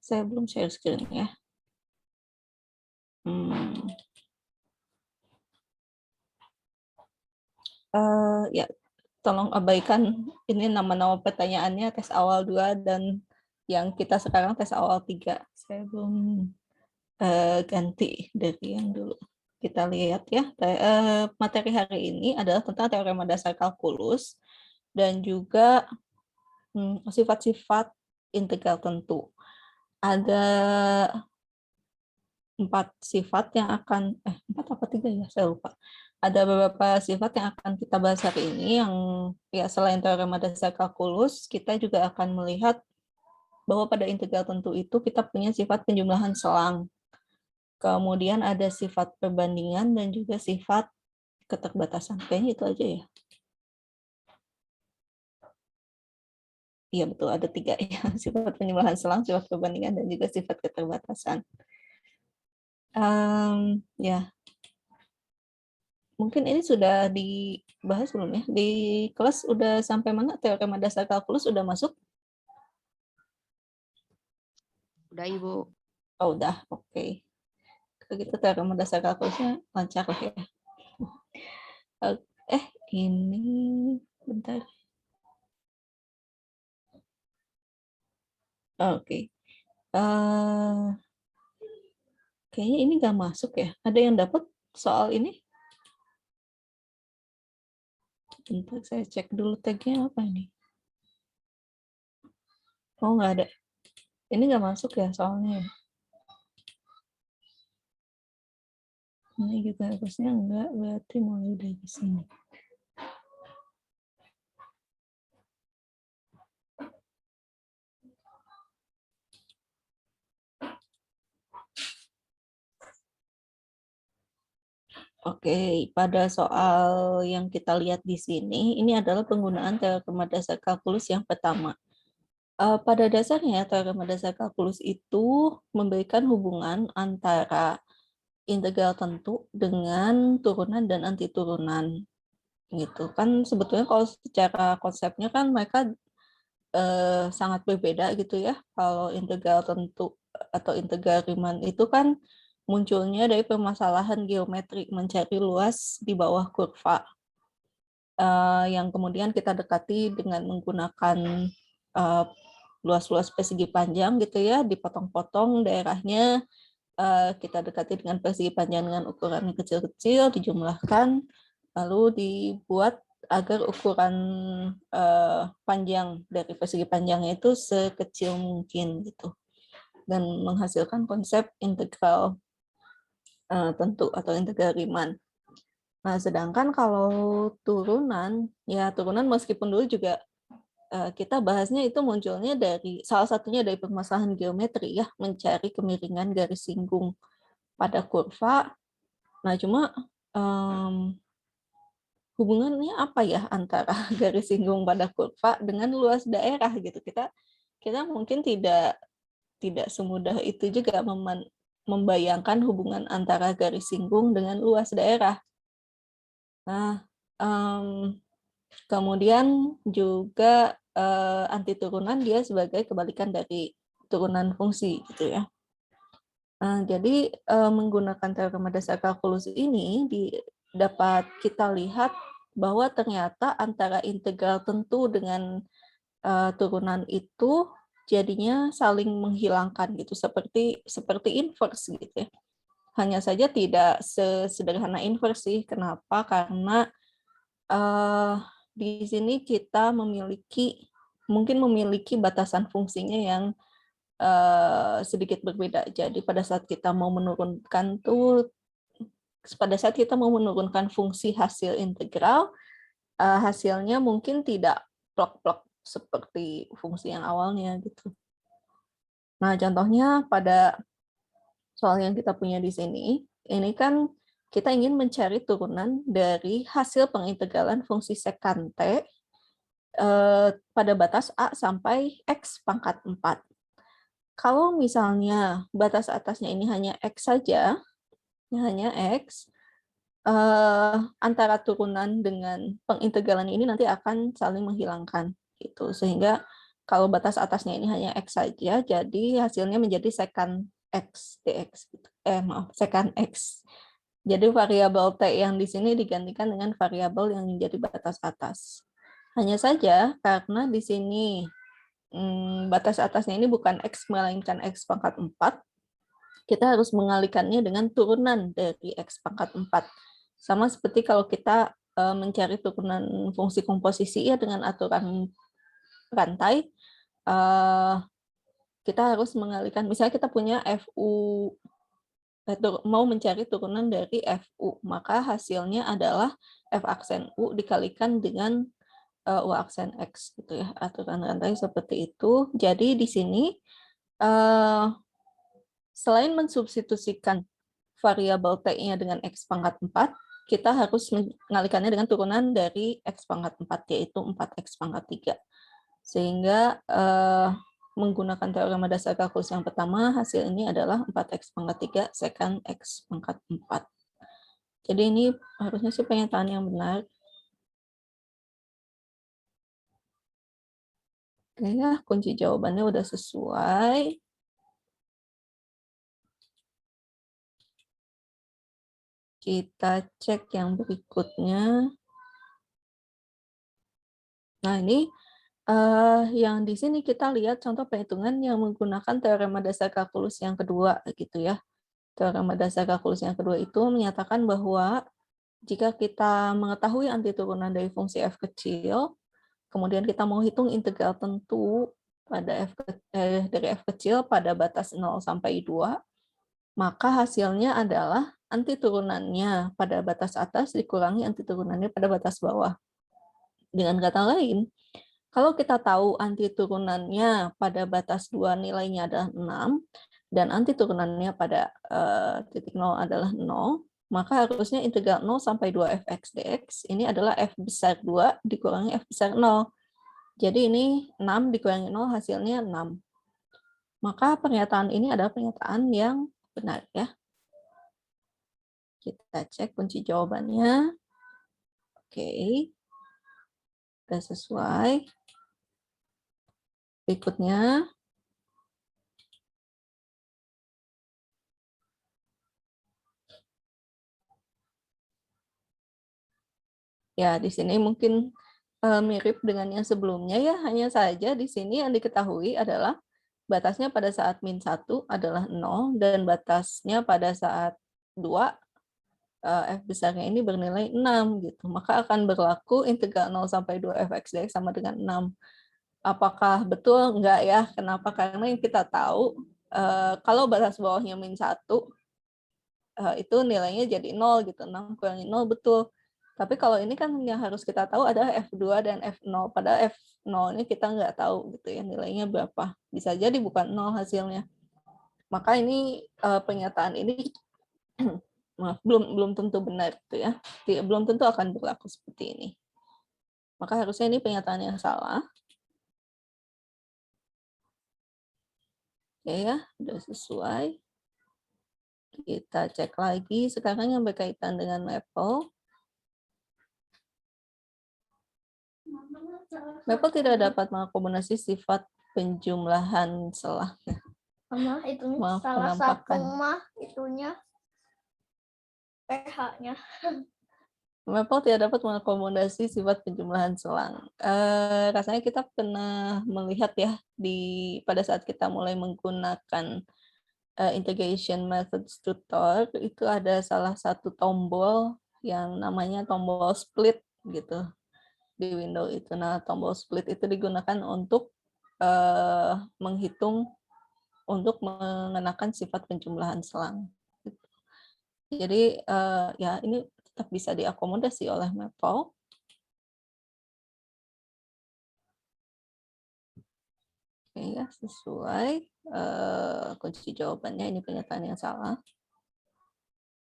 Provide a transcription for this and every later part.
Saya belum share screen ya. Ya, tolong abaikan ini nama-nama pertanyaannya tes awal 2 dan yang kita sekarang tes awal 3. Saya belum ganti dari yang dulu. Kita lihat ya, materi hari ini adalah tentang teorema dasar kalkulus dan juga sifat-sifat integral tentu. Ada 4 sifat yang akan, 4 apa 3 ya, saya lupa. Ada beberapa sifat yang akan kita bahas hari ini yang ya selain teorema dasar kalkulus, kita juga akan melihat bahwa pada integral tentu itu kita punya sifat penjumlahan selang. Kemudian ada sifat perbandingan dan juga sifat keterbatasan. Kayaknya itu aja ya. Iya betul, ada 3 ya. Sifat penjumlahan selang, sifat perbandingan, dan juga sifat keterbatasan. Ya, mungkin ini sudah dibahas belum ya? Di kelas udah sampai mana teorema dasar kalkulus udah masuk? Udah, Ibu. Oh, udah, oke. Kalau gitu teorema dasar kalkulusnya lancar lah ya. Ini bentar. Oke. Kayaknya ini nggak masuk ya. Ada yang dapat soal ini? Bentar, saya cek dulu tagnya apa ini. Oh, nggak ada. Ini nggak masuk ya soalnya. Ini juga harusnya enggak, berarti mulai dari sini. Oke, pada soal yang kita lihat di sini, ini adalah penggunaan teorema dasar kalkulus yang pertama. Pada dasarnya, teorema dasar kalkulus itu memberikan hubungan antara integral tentu dengan turunan dan anti turunan. Gitu kan, sebetulnya kalau secara konsepnya kan mereka sangat berbeda gitu ya. Kalau integral tentu atau integral Riemann itu kan munculnya dari permasalahan geometri mencari luas di bawah kurva yang kemudian kita dekati dengan menggunakan luas-luas persegi panjang gitu ya, dipotong-potong daerahnya, kita dekati dengan persegi panjang dengan ukuran yang kecil-kecil, dijumlahkan, lalu dibuat agar ukuran panjang dari persegi panjangnya itu sekecil mungkin gitu, dan menghasilkan konsep integral tentu atau integral Riemann. Nah, sedangkan kalau turunan, ya turunan meskipun dulu juga kita bahasnya itu munculnya dari salah satunya dari permasalahan geometri ya, mencari kemiringan garis singgung pada kurva. Nah, cuma hubungannya apa ya antara garis singgung pada kurva dengan luas daerah gitu? Kita mungkin tidak semudah itu juga membayangkan hubungan antara garis singgung dengan luas daerah. Nah, kemudian juga anti turunan dia sebagai kebalikan dari turunan fungsi gitu ya. Jadi menggunakan teorema dasar kalkulus ini dapat kita lihat bahwa ternyata antara integral tentu dengan turunan itu jadinya saling menghilangkan gitu, seperti inverse gitu ya. Hanya saja tidak sesederhana inverse sih. Kenapa? Karena di sini kita mungkin memiliki batasan fungsinya yang sedikit berbeda. Jadi pada saat kita mau menurunkan fungsi hasil integral, hasilnya mungkin tidak plok-plok seperti fungsi yang awalnya gitu. Nah, contohnya pada soal yang kita punya di sini, ini kan kita ingin mencari turunan dari hasil pengintegralan fungsi sekante pada batas A sampai X pangkat 4. Kalau misalnya batas atasnya ini hanya X saja, hanya X, antara turunan dengan pengintegralan ini nanti akan saling menghilangkan gitu, sehingga Kalau batas atasnya ini hanya X saja, jadi hasilnya menjadi secant X dx. Maaf, secant X. Jadi variabel T yang di sini digantikan dengan variabel yang menjadi batas atas. Hanya saja karena di sini batas atasnya ini bukan X, melainkan X pangkat 4, kita harus mengalihkannya dengan turunan dari X pangkat 4. Sama seperti kalau kita mencari turunan fungsi komposisi ya dengan aturan rantai, kita harus mengalihkan, misalnya kita punya FU, mau mencari turunan dari FU, maka hasilnya adalah F aksen U dikalikan dengan U aksen X gitu ya, aturan rantai seperti itu. Jadi di sini selain mensubstitusikan variabel T-nya dengan X pangkat 4, kita harus mengalihkannya dengan turunan dari X pangkat 4, yaitu 4X pangkat 3. Sehingga menggunakan teorema dasar kalkulus yang pertama, hasil ini adalah 4X pangkat 3 secant X pangkat 4. Jadi ini harusnya sih pernyataan yang benar. Oke ya, kunci jawabannya udah sesuai. Kita cek yang berikutnya. Nah, ini yang di sini kita lihat contoh perhitungan yang menggunakan teorema dasar kalkulus yang kedua gitu ya. Teorema dasar kalkulus yang kedua itu menyatakan bahwa jika kita mengetahui antiturunan dari fungsi f kecil, kemudian kita mau hitung integral tentu pada dari f kecil pada batas 0 sampai 2, maka hasilnya adalah antiturunannya pada batas atas dikurangi antiturunannya pada batas bawah. Dengan kata lain, kalau kita tahu antiturunannya pada batas 2 nilainya adalah 6, dan antiturunannya pada titik 0 adalah 0, maka harusnya integral 0 sampai 2fx dx ini adalah f besar 2 dikurangi f besar 0. Jadi ini 6 dikurangi 0 hasilnya 6. Maka pernyataan ini adalah pernyataan yang benar ya. Kita cek kunci jawabannya. Oke. Sudah sesuai. Berikutnya, ya di sini mungkin mirip dengan yang sebelumnya ya, hanya saja di sini yang diketahui adalah batasnya pada saat min 1 adalah 0 dan batasnya pada saat 2 f besarnya ini bernilai 6 gitu. Maka akan berlaku integral 0 sampai 2 fx dx sama dengan 6. Apakah betul? Enggak ya. Kenapa? Karena yang kita tahu kalau batas bawahnya min 1 itu nilainya jadi 0 gitu. 6 kurangi 0 betul. Tapi kalau ini kan yang harus kita tahu adalah F2 dan F0. Padahal F0 ini kita nggak tahu gitu ya nilainya berapa. Bisa jadi bukan 0 hasilnya. Maka ini pernyataan ini maaf, belum tentu benar gitu ya. Belum tentu akan berlaku seperti ini. Maka harusnya ini pernyataan yang salah. Oke ya, sudah sesuai. Kita cek lagi sekarang yang berkaitan dengan Maple. Maple tidak dapat mengakomodasi sifat penjumlahan selang. Mama, itu salah satu mah itunya pH-nya. Maple tidak dapat mengakomodasi sifat penjumlahan selang. Rasanya kita pernah melihat ya pada saat kita mulai menggunakan integration methods tutor itu ada salah satu tombol yang namanya tombol split gitu di window itu. Nah, tombol split itu digunakan untuk menghitung untuk mengenakan sifat penjumlahan selang. Jadi ya ini tetap bisa diakomodasi oleh Maple. Oke ya, sesuai. Kunci jawabannya ini pernyataan yang salah.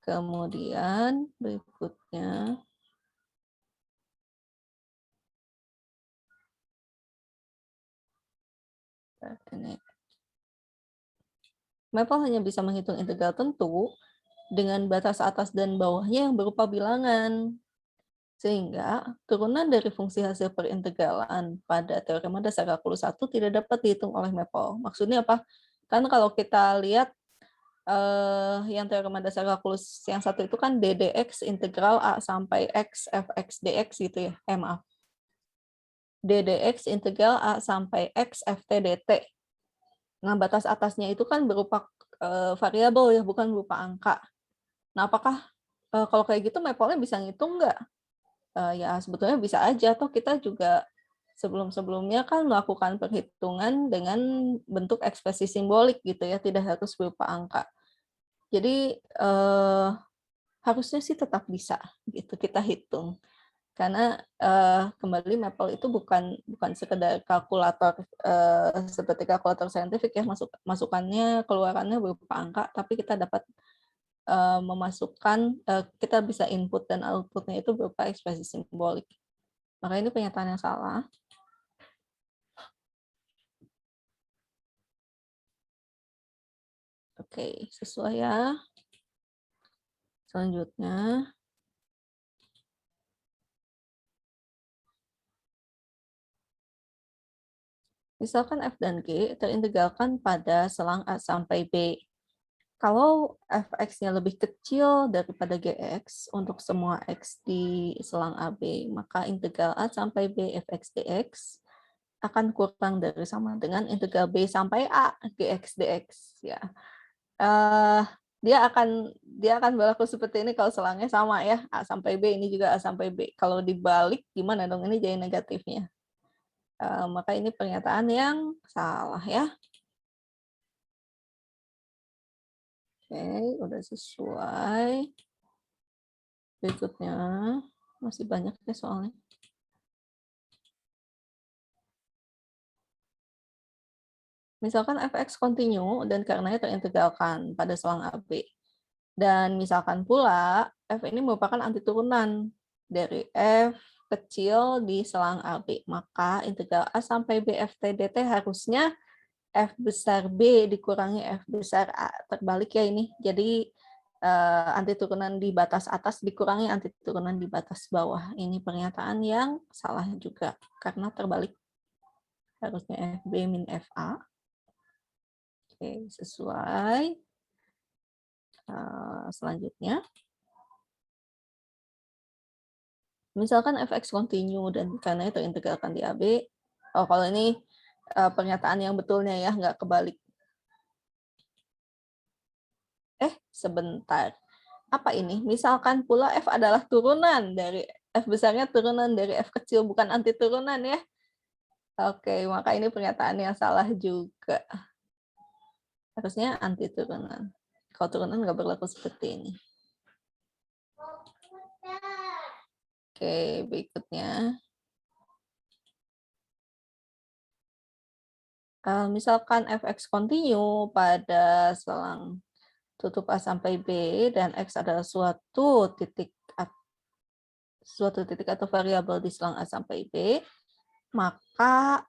Kemudian berikutnya ini. Maple hanya bisa menghitung integral tentu dengan batas atas dan bawahnya yang berupa bilangan. Sehingga turunan dari fungsi hasil perintegralan pada teorema dasar kalkulus 1 tidak dapat dihitung oleh Maple. Maksudnya apa? Kan kalau kita lihat yang teorema dasar kalkulus yang satu itu kan ddx integral A sampai X fx dx gitu ya. Maaf. ddx integral A sampai X ft dt. Nah, batas atasnya itu kan berupa variabel ya, bukan berupa angka. Nah, apakah kalau kayak gitu Maple-nya bisa ngitung nggak? Ya sebetulnya bisa aja, toh kita juga sebelum-sebelumnya kan melakukan perhitungan dengan bentuk ekspresi simbolik gitu ya, tidak harus berupa angka. Jadi harusnya sih tetap bisa gitu kita hitung. Karena kembali Maple itu bukan sekedar kalkulator seperti kalkulator saintifik ya, masukannya keluarannya berupa angka, tapi kita dapat memasukkan, kita bisa input dan outputnya itu berupa ekspresi simbolik. Maka ini pernyataan yang salah. Oke, sesuai ya. Selanjutnya. Misalkan F dan G terintegralkan pada selang A sampai B. Kalau fx-nya lebih kecil daripada gx untuk semua x di selang AB, maka integral A sampai B fx dx akan kurang dari sama dengan integral B sampai A gx dx. Ya. Dia akan berlaku seperti ini kalau selangnya sama ya, A sampai B, ini juga A sampai B. Kalau dibalik gimana dong, ini jadi negatifnya. Maka ini pernyataan yang salah ya. Oke, udah sesuai. Berikutnya, masih banyak ya soalnya. Misalkan fx kontinu dan karenanya terintegralkan pada selang AB. Dan misalkan pula, f ini merupakan antiturunan dari f kecil di selang AB. Maka integral A sampai B ft dt harusnya F besar B dikurangi F besar A. Terbalik ya ini. Jadi antiturunan di batas atas dikurangi antiturunan di batas bawah. Ini pernyataan yang salah juga. Karena terbalik. Harusnya FB min FA. Oke, sesuai. Selanjutnya. Misalkan fx kontinu dan karena itu integralkan di AB. Oh, kalau ini pernyataan yang betulnya ya, nggak kebalik. Sebentar. Apa ini? Misalkan pula F adalah turunan dari F besarnya turunan dari F kecil, bukan anti turunan ya. Oke, maka ini pernyataan yang salah juga. Harusnya anti turunan. Kalau turunan nggak berlaku seperti ini. Oke, berikutnya. Misalkan fx kontinu pada selang tutup A sampai B dan X adalah suatu titik atau variabel di selang A sampai B, maka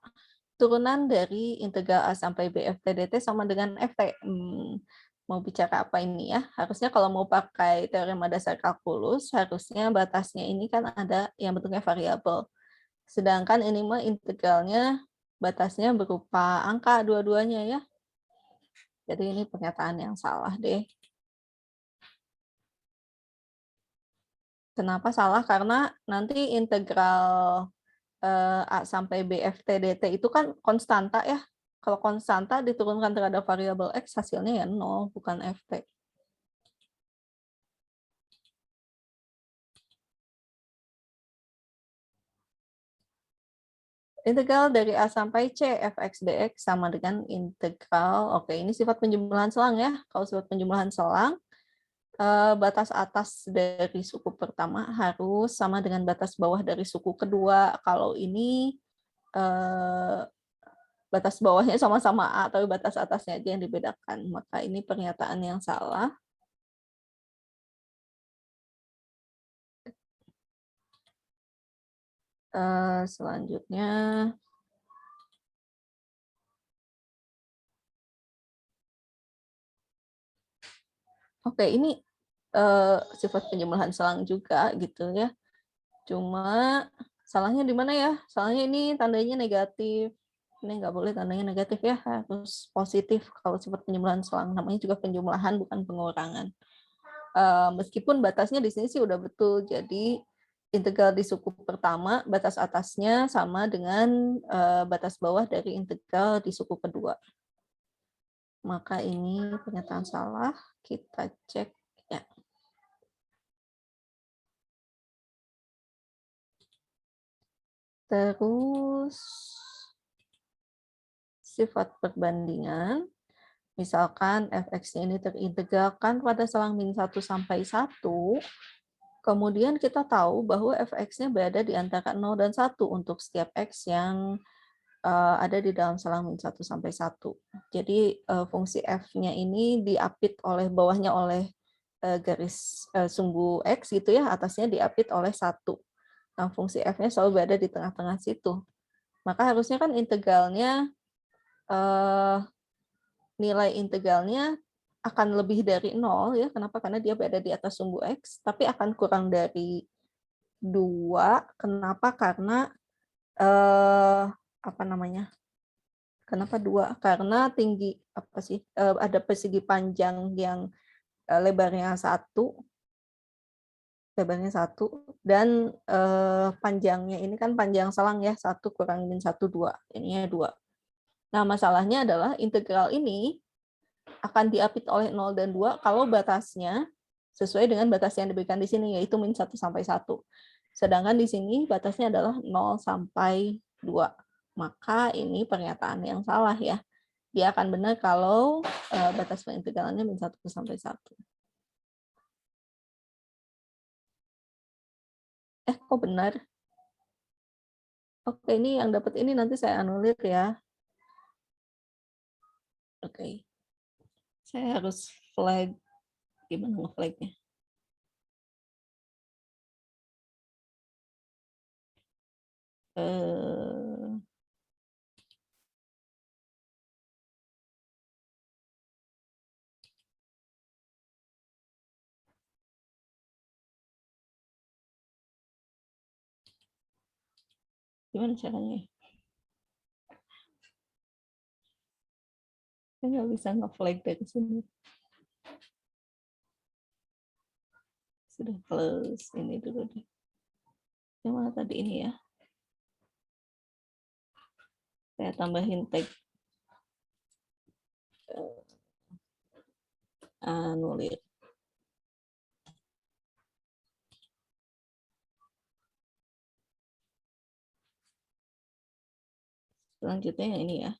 turunan dari integral A sampai B ft dt sama dengan ft. Mau bicara apa ini ya? Harusnya kalau mau pakai teorema dasar kalkulus, harusnya batasnya ini kan ada yang bentuknya variabel. Sedangkan ini mah integralnya batasnya berupa angka dua-duanya ya. Jadi ini pernyataan yang salah deh. Kenapa salah? Karena nanti integral A sampai B ft dt itu kan konstanta ya. Kalau konstanta diturunkan terhadap variabel X, hasilnya ya 0, bukan ft. Integral dari A sampai C fx dx sama dengan integral, oke ini sifat penjumlahan selang ya. Kalau sifat penjumlahan selang, batas atas dari suku pertama harus sama dengan batas bawah dari suku kedua. Kalau ini batas bawahnya sama-sama A, tapi batas atasnya aja yang dibedakan. Maka ini pernyataan yang salah. Selanjutnya, oke ini sifat penjumlahan selang juga gitu ya. Cuma salahnya di mana ya? Salahnya ini tandanya negatif. Ini nggak boleh tandanya negatif ya, harus positif kalau sifat penjumlahan selang. Namanya juga penjumlahan bukan pengurangan. Meskipun batasnya di sini sih udah betul. Jadi integral di suku pertama batas atasnya sama dengan batas bawah dari integral di suku kedua. Maka ini pernyataan salah. Kita cek ya. Terus sifat perbandingan. Misalkan fx-nya ini terintegralkan pada selang min 1 sampai 1, kemudian kita tahu bahwa fx-nya berada di antara 0 dan 1 untuk setiap x yang ada di dalam selang min 1 sampai 1. Jadi fungsi f-nya ini diapit oleh bawahnya oleh garis sumbu x gitu ya, atasnya diapit oleh 1. Nah, fungsi f-nya selalu berada di tengah-tengah situ. Maka harusnya kan integralnya nilai integralnya akan lebih dari 0 ya. Kenapa? Karena dia berada di atas sumbu x, tapi akan kurang dari 2. Kenapa? Karena apa namanya? Kenapa 2? Karena tinggi apa sih? Ada persegi panjang yang lebarnya 1, dan panjangnya ini kan panjang selang ya, 1 kurang min 1 2. Ininya 2. Nah, masalahnya adalah integral ini akan diapit oleh 0 dan 2 kalau batasnya sesuai dengan batas yang diberikan di sini, yaitu min 1 sampai 1. Sedangkan di sini batasnya adalah 0 sampai 2. Maka ini pernyataan yang salah ya. Dia akan benar kalau batas pengintegralannya min 1 sampai 1. Kok benar? Oke, ini yang dapat ini nanti saya anulir ya. Oke. Saya harus flag. Gimana nge-flagnya? Gimana caranya? Saya nggak bisa nge-flag dari sini. Sudah close ini dulu deh. Yang mana tadi ini ya? Saya tambahin tag anulir. Selanjutnya yang ini ya.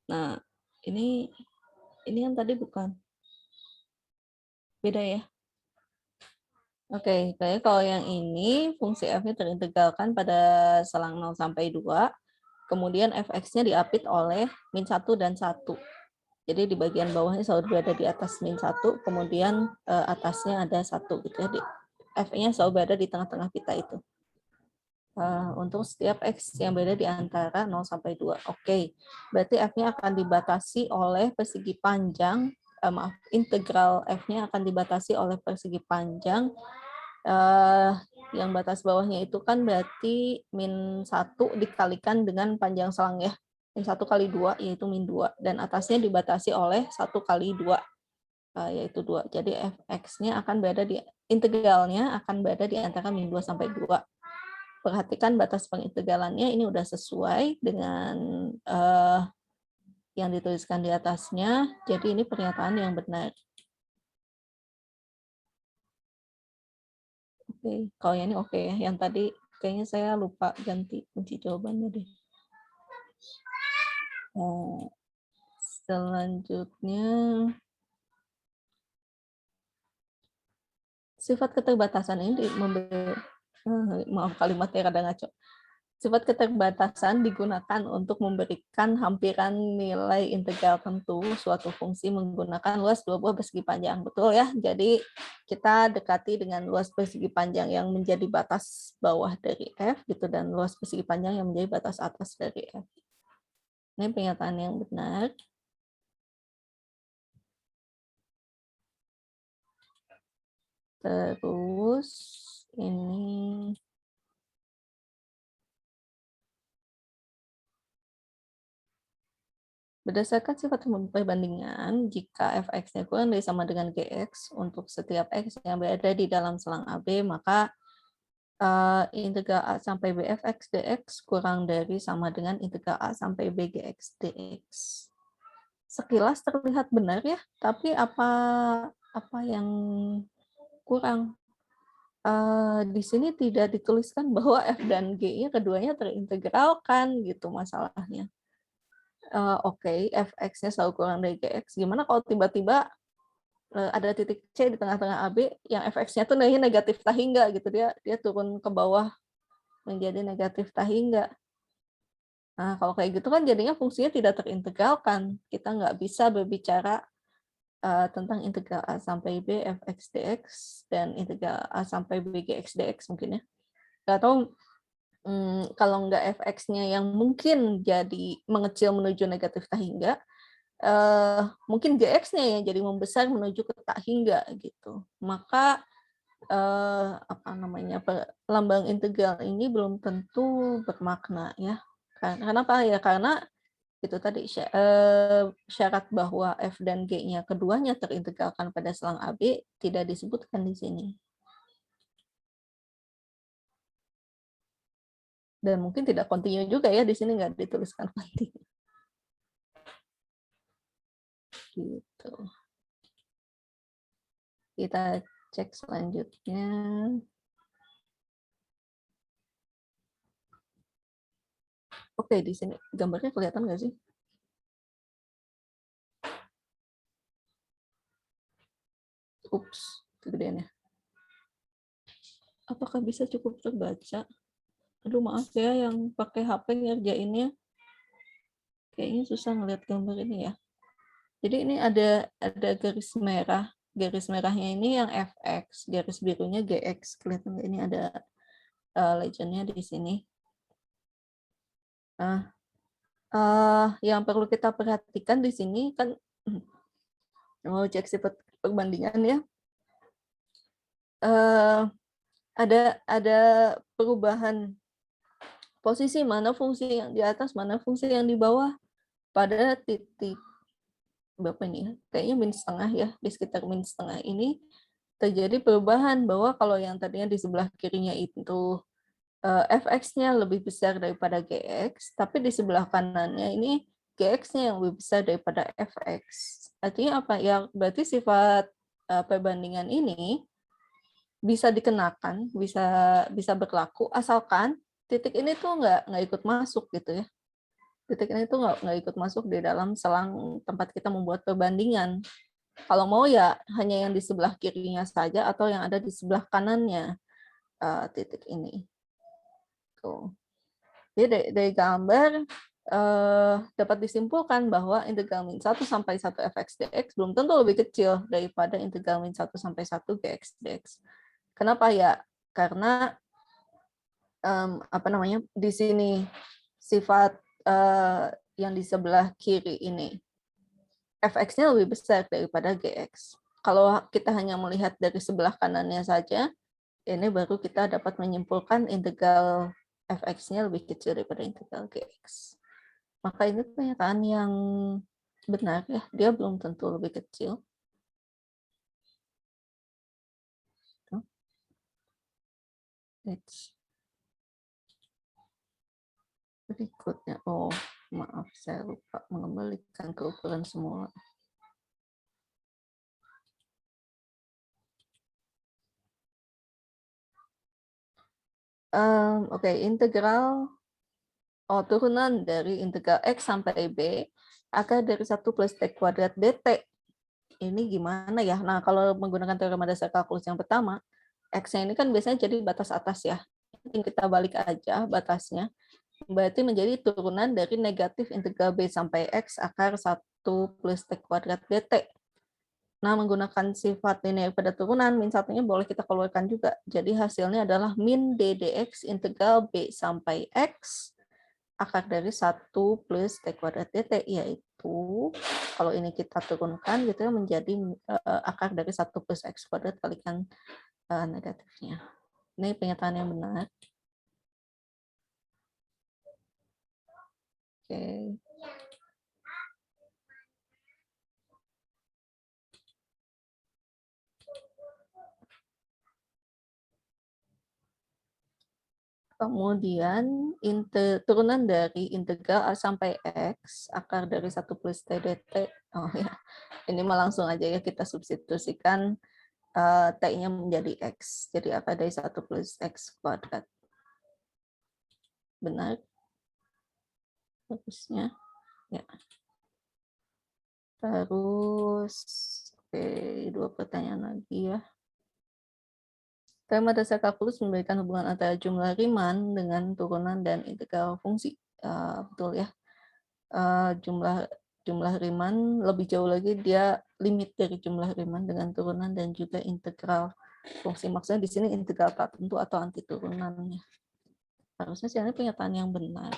Nah, ini yang tadi bukan. Beda ya. Oke, kayak kalau yang ini fungsi f-nya terintegralkan pada selang 0 sampai 2, kemudian fx-nya diapit oleh min 1 dan 1. Jadi di bagian bawahnya selalu berada di atas min 1, kemudian atasnya ada 1 gitu ya. F-nya selalu berada di tengah-tengah kita itu. Untuk setiap x yang berada di antara 0 sampai 2. Oke, berarti f-nya akan dibatasi oleh persegi panjang, integral f-nya akan dibatasi oleh persegi panjang. Yang batas bawahnya itu kan berarti min 1 dikalikan dengan panjang selang ya. Min 1 kali 2 yaitu min 2. Dan atasnya dibatasi oleh 1 kali 2 yaitu 2. Jadi fx-nya akan berada di integralnya akan berada di antara min 2 sampai 2. Perhatikan batas pengintegralannya ini udah sesuai dengan yang dituliskan di atasnya. Jadi ini pernyataan yang benar. Oke, kalau yang ini oke ya. Yang tadi kayaknya saya lupa ganti kunci jawabannya deh. Selanjutnya, sifat keterbatasan ini maaf kalimatnya kadang ngaco. Sifat keterbatasan digunakan untuk memberikan hampiran nilai integral tentu suatu fungsi menggunakan luas dua buah persegi panjang. Betul ya? Jadi kita dekati dengan luas persegi panjang yang menjadi batas bawah dari F gitu dan luas persegi panjang yang menjadi batas atas dari F. Ini pernyataan yang benar. Terus ini berdasarkan sifat perbandingan, jika fx-nya kurang dari sama dengan gx, untuk setiap x yang berada di dalam selang AB, maka integral A sampai B fx dx kurang dari sama dengan integral A sampai B gx dx. Sekilas terlihat benar ya, tapi apa yang kurang? Di sini tidak dituliskan bahwa f dan g-nya keduanya terintegralkan gitu masalahnya. Oke, fx-nya selalu kurang dari gx. Gimana kalau tiba-tiba ada titik C di tengah-tengah AB yang fx-nya tuh nilainya negatif tak hingga gitu, dia turun ke bawah menjadi negatif tak hingga. Nah, kalau kayak gitu kan jadinya fungsinya tidak terintegralkan. Kita nggak bisa berbicara tentang integral A sampai B fx dx dan integral A sampai B gx dx mungkin ya. Nggak tahu kalau nggak fx-nya yang mungkin jadi mengecil menuju negatif tak hingga, mungkin gx-nya yang jadi membesar menuju ke tak hingga gitu. Maka lambang integral ini belum tentu bermakna ya. Kenapa ya? Karena itu tadi syarat bahwa f dan g-nya keduanya terintegralkan pada selang AB tidak disebutkan di sini. Dan mungkin tidak kontinu juga ya, di sini nggak dituliskan kontinu. Gitu. Kita cek selanjutnya. Oke, di sini gambarnya kelihatan nggak sih? Ups, kegedeannya. Apakah bisa cukup terbaca? Aduh, maaf ya yang pakai HP ngerjainnya. Kayaknya susah ngeliat gambar ini ya. Jadi ini ada garis merah. Garis merahnya ini yang fx, garis birunya gx. Kelihatan ini ada legendnya di sini. Nah, yang perlu kita perhatikan di sini kan mau cek sifat perbandingan ya. Ada perubahan posisi mana fungsi yang di atas, mana fungsi yang di bawah pada titik berapa ini ya? Kayaknya min setengah ya, di sekitar min setengah ini terjadi perubahan bahwa kalau yang tadinya di sebelah kirinya itu fx-nya lebih besar daripada gx, tapi di sebelah kanannya ini gx-nya yang lebih besar daripada fx. Artinya apa? Ya berarti sifat perbandingan ini bisa dikenakan, bisa berlaku asalkan titik ini tuh nggak ikut masuk gitu ya. Titik ini tuh nggak ikut masuk di dalam selang tempat kita membuat perbandingan. Kalau mau ya hanya yang di sebelah kirinya saja atau yang ada di sebelah kanannya titik ini. Tuh. Jadi dari gambar dapat disimpulkan bahwa integral min 1 sampai 1 fx dx belum tentu lebih kecil daripada integral min 1 sampai 1 gx dx. Kenapa ya? Karena di sini sifat yang di sebelah kiri ini fx-nya lebih besar daripada gx. Kalau kita hanya melihat dari sebelah kanannya saja, ini baru kita dapat menyimpulkan integral fx-nya lebih kecil daripada integral gx. Maka ini pernyataan yang benar ya, dia belum tentu lebih kecil. Berikutnya, oh maaf saya lupa mengembalikan ke ukuran semula. Oke, integral turunan dari integral x sampai b akar dari 1 plus t kuadrat dt. Ini gimana ya? Nah, kalau menggunakan teorema dasar kalkulus yang pertama, x-nya ini kan biasanya jadi batas atas ya. Mungkin kita balik aja batasnya. Berarti menjadi turunan dari negatif integral b sampai x akar 1 plus t kuadrat dt. Nah, menggunakan sifat linear pada turunan, min satunya boleh kita keluarkan juga. Jadi hasilnya adalah min d dx integral b sampai x akar dari 1 plus t kuadrat dt, yaitu kalau ini kita turunkan gitu ya menjadi akar dari 1 plus X kuadrat kalikan negatifnya. Ini pernyataan yang benar. Oke. Kemudian turunan dari integral A sampai X, akar dari 1 plus T dt. Oh ya, ini mah langsung aja ya kita substitusikan T-nya menjadi X. Jadi akar dari 1 plus X kuadrat. Benar? Bagusnya. Ya. Terus, oke, 2 pertanyaan lagi ya. Teorema dasar kalkulus memberikan hubungan antara jumlah Riemann dengan turunan dan integral fungsi. Betul ya. Jumlah Riemann lebih jauh lagi dia limit dari jumlah Riemann dengan turunan dan juga integral fungsi. Maksudnya di sini integral tak tentu atau anti turunannya. Harusnya sih ini pernyataan yang benar.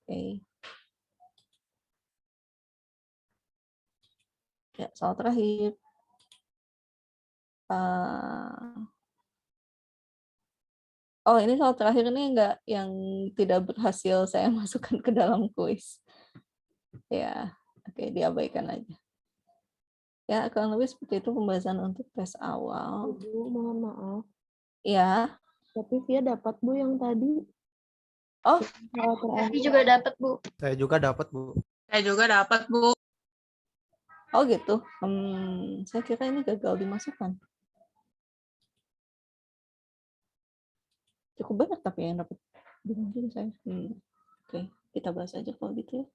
Oke. Ya, soal terakhir. Oh, ini soal terakhir ini enggak yang tidak berhasil saya masukkan ke dalam kuis. Ya, oke, diabaikan aja. Ya, kurang lebih seperti itu pembahasan untuk tes awal. Bu, mohon maaf. Ya. Tapi Via dapat Bu yang tadi. Oh, Tapi juga dapat, Bu. Saya juga dapat, Bu. Saya juga dapat, Bu. oh gitu. Saya kira ini gagal dimasukkan. Cukup banyak tapi yang dapat. Bingung juga saya. Oke, kita bahas aja kalau gitu ya.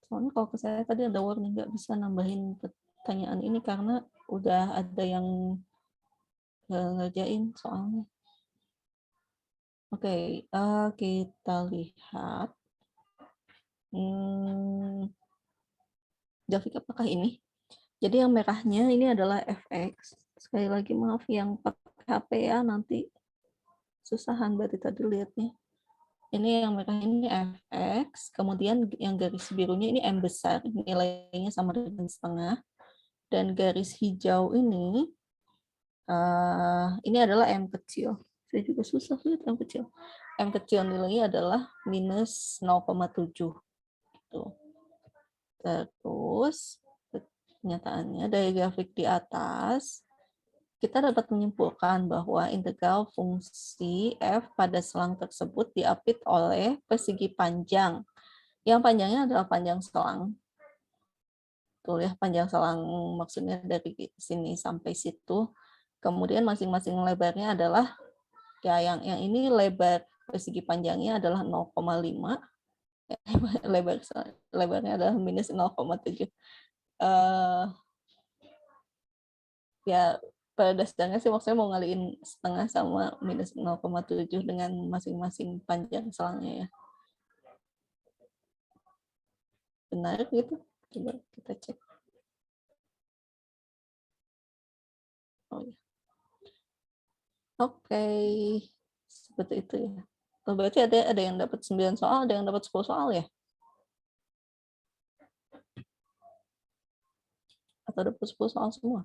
Soalnya kalau ke saya tadi ada warning nggak bisa nambahin pertanyaan ini karena udah ada yang ngerjain soalnya. Oke, kita lihat. Grafik apakah ini? Jadi yang merahnya ini adalah fx. Sekali lagi maaf yang pakai HP ya, nanti susahan berarti tadi lihatnya. Ini yang merah ini fx, kemudian yang garis birunya ini m besar, nilainya sama dengan setengah. Dan garis hijau ini adalah m kecil. Saya juga susah lihat m kecil. M kecil nilainya adalah minus 0,7. Gitu. Terus kenyataannya dari grafik di atas, kita dapat menyimpulkan bahwa integral fungsi f pada selang tersebut diapit oleh persegi panjang. Yang panjangnya adalah panjang selang. Tuh ya, panjang selang maksudnya dari sini sampai situ. Kemudian masing-masing lebarnya adalah, ya yang ini lebar persegi panjangnya adalah 0,5. Lebarnya adalah minus 0,7. Ya pada dasarnya sih maksudnya mau ngaliin setengah sama minus 0,7 dengan masing-masing panjang selangnya ya. Benar gitu? Coba kita cek. Oh ya. Oke. Seperti itu ya. Oh, berarti ada yang dapat 9 soal, ada yang dapat 10 soal ya? Atau dapat 10 soal semua?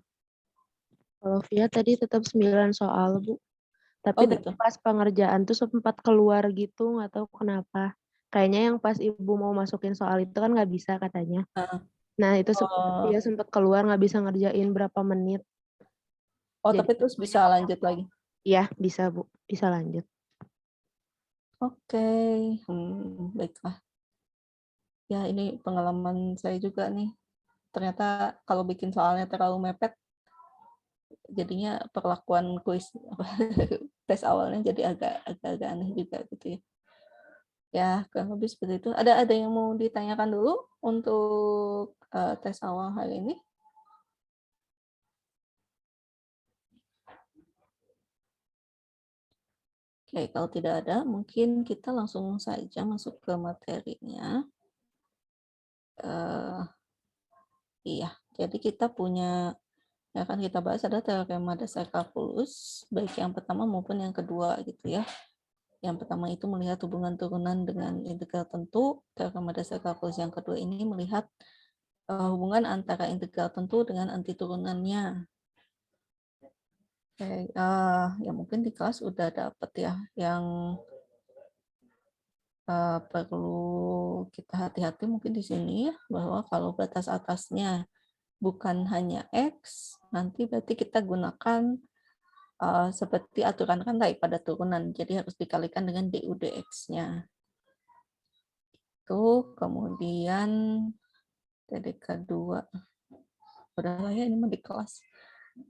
Kalau Via tadi tetap 9 soal, Bu. Tapi gitu. pas pengerjaan tuh sempat keluar gitu, nggak tahu kenapa. Kayaknya yang pas Ibu mau masukin soal itu kan nggak bisa katanya. Nah, itu dia sempat keluar nggak bisa ngerjain berapa menit. Oh, jadi, tapi terus bisa lanjut lagi? Iya, bisa Bu. Bisa lanjut. Oke. Baiklah. Ya, ini pengalaman saya juga nih. Ternyata kalau bikin soalnya terlalu mepet, jadinya perlakuan kuis tes awalnya jadi agak aneh juga gitu ya. Ya, kurang lebih seperti itu. Ada yang mau ditanyakan dulu untuk tes awal hari ini? Oke, kalau tidak ada, mungkin kita langsung saja masuk ke materinya. Iya. Jadi kita punya, yang akan kita bahas adalah teorema dasar kalkulus, baik yang pertama maupun yang kedua gitu ya. Yang pertama itu melihat hubungan turunan dengan integral tentu, teorema dasar kalkulus yang kedua ini melihat hubungan antara integral tentu dengan anti turunannya. Oke, ya mungkin di kelas udah dapet ya yang perlu kita hati-hati mungkin di sini ya, bahwa kalau batas atasnya bukan hanya X, nanti berarti kita gunakan seperti aturan rantai pada turunan, jadi harus dikalikan dengan du dx-nya. Itu kemudian TDK 2. Udah lah ya, ini mah di kelas.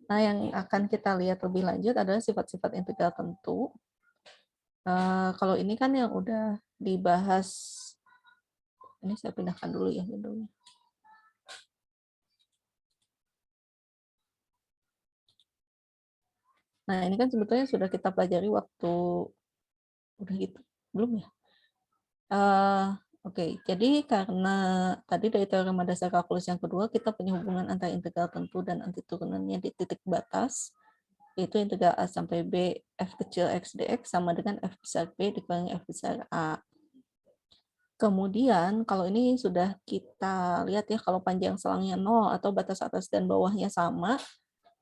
Nah, yang akan kita lihat lebih lanjut adalah sifat-sifat integral tentu. Kalau ini kan yang udah dibahas, ini saya pindahkan dulu ya windownya. Nah, ini kan sebetulnya sudah kita pelajari waktu udah gitu, belum ya? Oke, jadi karena tadi dari teorema dasar kalkulus yang kedua kita punya hubungan antara integral tentu dan anti turunannya di titik batas, yaitu integral a sampai b f kecil x dx sama dengan f besar b dikurangi f besar a. Kemudian kalau ini sudah kita lihat ya, kalau panjang selangnya 0 atau batas atas dan bawahnya sama,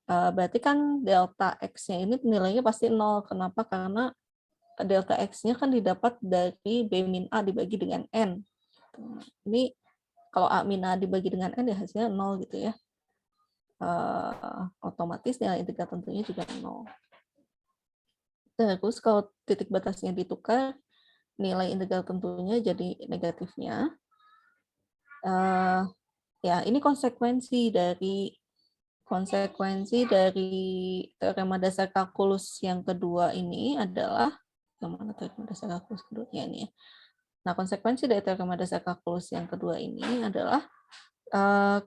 berarti kan delta x-nya ini nilainya pasti 0. Kenapa? Karena delta x-nya kan didapat dari b min a dibagi dengan n. Ini kalau a min a dibagi dengan n ya hasilnya 0 gitu ya. Otomatis nilai integral tentunya juga 0. Terus kalau titik batasnya ditukar, nilai integral tentunya jadi negatifnya. Ya, ini konsekuensi dari teorema dasar kalkulus yang kedua ini adalah, yang mana teorema dasar kalkulus kedua ya, ini ya. Nah, konsekuensi dari teorema dasar kalkulus yang kedua ini adalah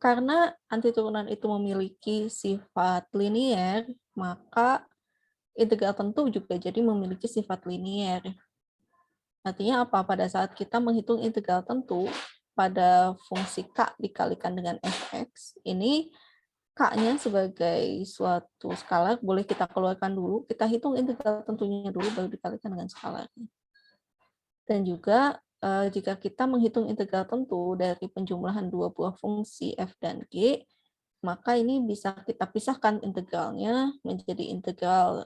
karena anti turunan itu memiliki sifat linier, maka integral tentu juga jadi memiliki sifat linier. Artinya apa? Pada saat kita menghitung integral tentu pada fungsi K dikalikan dengan fx, ini K-nya sebagai suatu skalar boleh kita keluarkan dulu, kita hitung integral tentunya dulu baru dikalikan dengan skalarnya. Dan juga jika kita menghitung integral tentu dari penjumlahan dua buah fungsi f dan g, maka ini bisa kita pisahkan integralnya menjadi integral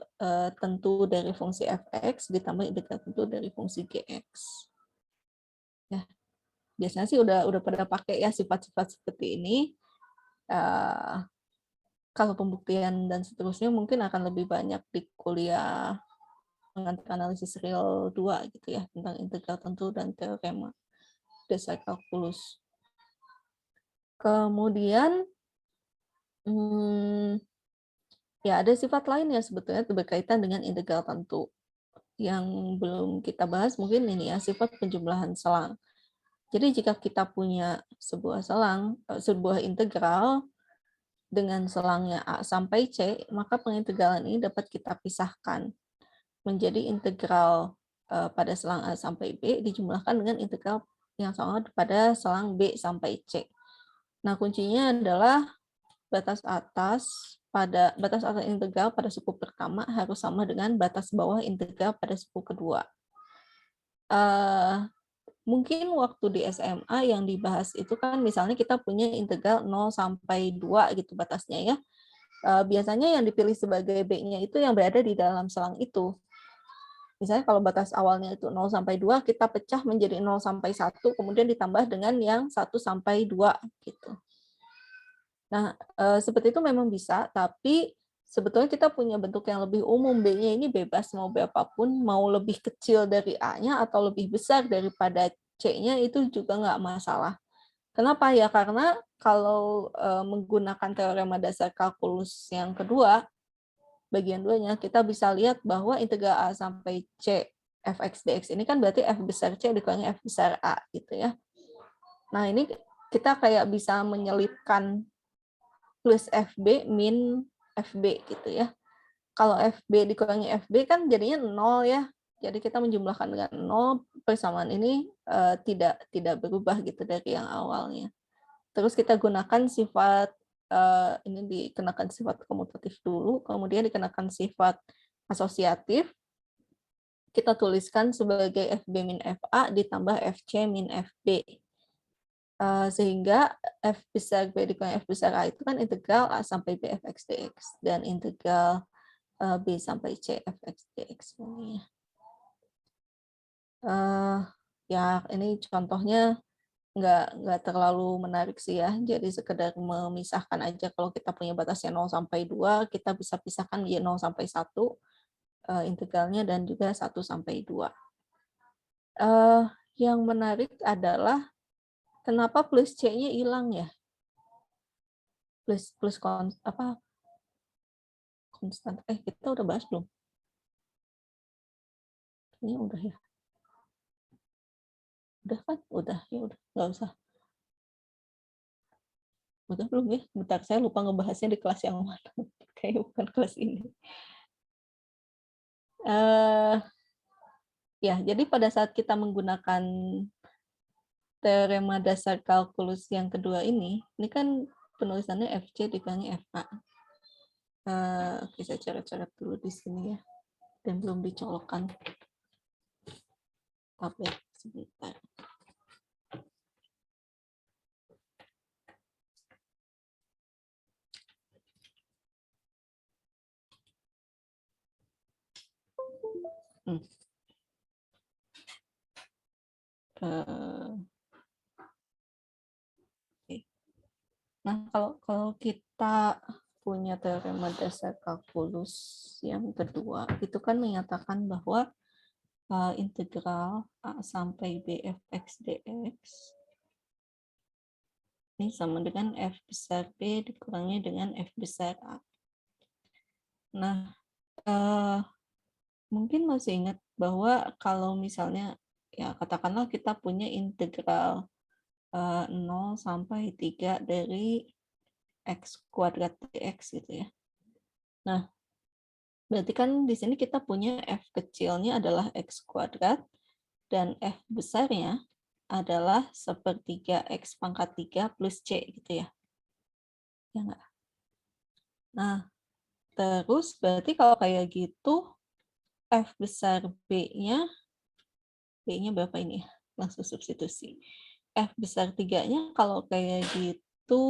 tentu dari fungsi fx ditambah integral tentu dari fungsi gx. Ya, biasanya sih udah pada pakai ya sifat-sifat seperti ini. Kalau pembuktian dan seterusnya mungkin akan lebih banyak di kuliah mengenai analisis real 2 gitu ya, tentang integral tentu dan teorema dasar kalkulus. Kemudian ya ada sifat lain yang sebetulnya berkaitan dengan integral tentu. Yang belum kita bahas mungkin ini ya, sifat penjumlahan selang. Jadi jika kita punya sebuah selang, sebuah integral dengan selangnya A sampai C, maka pengintegralan ini dapat kita pisahkan menjadi integral pada selang A sampai B dijumlahkan dengan integral yang sama pada selang B sampai C. Nah, kuncinya adalah batas atas integral pada suku pertama harus sama dengan batas bawah integral pada suku kedua. Mungkin waktu di SMA yang dibahas itu kan misalnya kita punya integral 0 sampai 2 gitu batasnya ya. Biasanya yang dipilih sebagai B-nya itu yang berada di dalam selang itu. Misalnya kalau batas awalnya itu 0 sampai 2, kita pecah menjadi 0 sampai 1, kemudian ditambah dengan yang 1 sampai 2 gitu. Nah, seperti itu memang bisa, tapi sebetulnya kita punya bentuk yang lebih umum. B-nya ini bebas mau berapapun, mau lebih kecil dari A-nya atau lebih besar daripada C-nya itu juga nggak masalah. Kenapa ya? Karena kalau menggunakan teorema dasar kalkulus yang kedua, bagian 2-nya, kita bisa lihat bahwa integral A sampai C fx dx ini kan berarti f besar C dikurangi f besar A gitu ya. Nah, ini kita kayak bisa menyelipkan plus FB min FB gitu ya. Kalau FB dikurangi FB kan jadinya 0 ya. Jadi kita menjumlahkan dengan 0, persamaan ini tidak berubah gitu dari yang awalnya. Terus kita gunakan sifat ini dikenakan sifat komutatif dulu, kemudian dikenakan sifat asosiatif. Kita tuliskan sebagai FB min FA ditambah FC min FB. Sehingga F besar B dikurangi F besar A itu kan integral A sampai B fx dx, dan integral B sampai C fx dx. Ya, ini contohnya nggak terlalu menarik sih ya, jadi sekedar memisahkan aja. Kalau kita punya batasnya 0 sampai 2, kita bisa pisahkan ya 0 sampai 1 integralnya, dan juga 1 sampai 2. Yang menarik adalah kenapa plus C-nya hilang ya? Plus konstan. Kita udah bahas belum? Ini udah ya. Udah kan? Udah, ya udah, nggak usah. Udah belum ya? Bentar, saya lupa ngebahasnya di kelas yang mana. Kayaknya bukan kelas ini. Ya, jadi pada saat kita menggunakan teorema dasar kalkulus yang kedua ini kan penulisannya FC dikurangi FA. Oke, saya coret-coret dulu di sini ya. Dan belum dicolokkan. Tapi sebentar. Nah, kalau kita punya teorema dasar kalkulus yang kedua, itu kan menyatakan bahwa integral A sampai B fx dx ini sama dengan F besar B dikurangi dengan F besar A. Nah, mungkin masih ingat bahwa kalau misalnya, ya katakanlah kita punya integral 0 sampai 3 dari X kuadrat dx gitu ya. Nah, berarti kan di sini kita punya F kecilnya adalah X kuadrat, dan F besarnya adalah 1/3 X pangkat 3 plus C gitu ya. Ya enggak? Nah, terus berarti kalau kayak gitu, F besar B-nya berapa ini ya? Langsung substitusi. F besar 3-nya kalau kayak gitu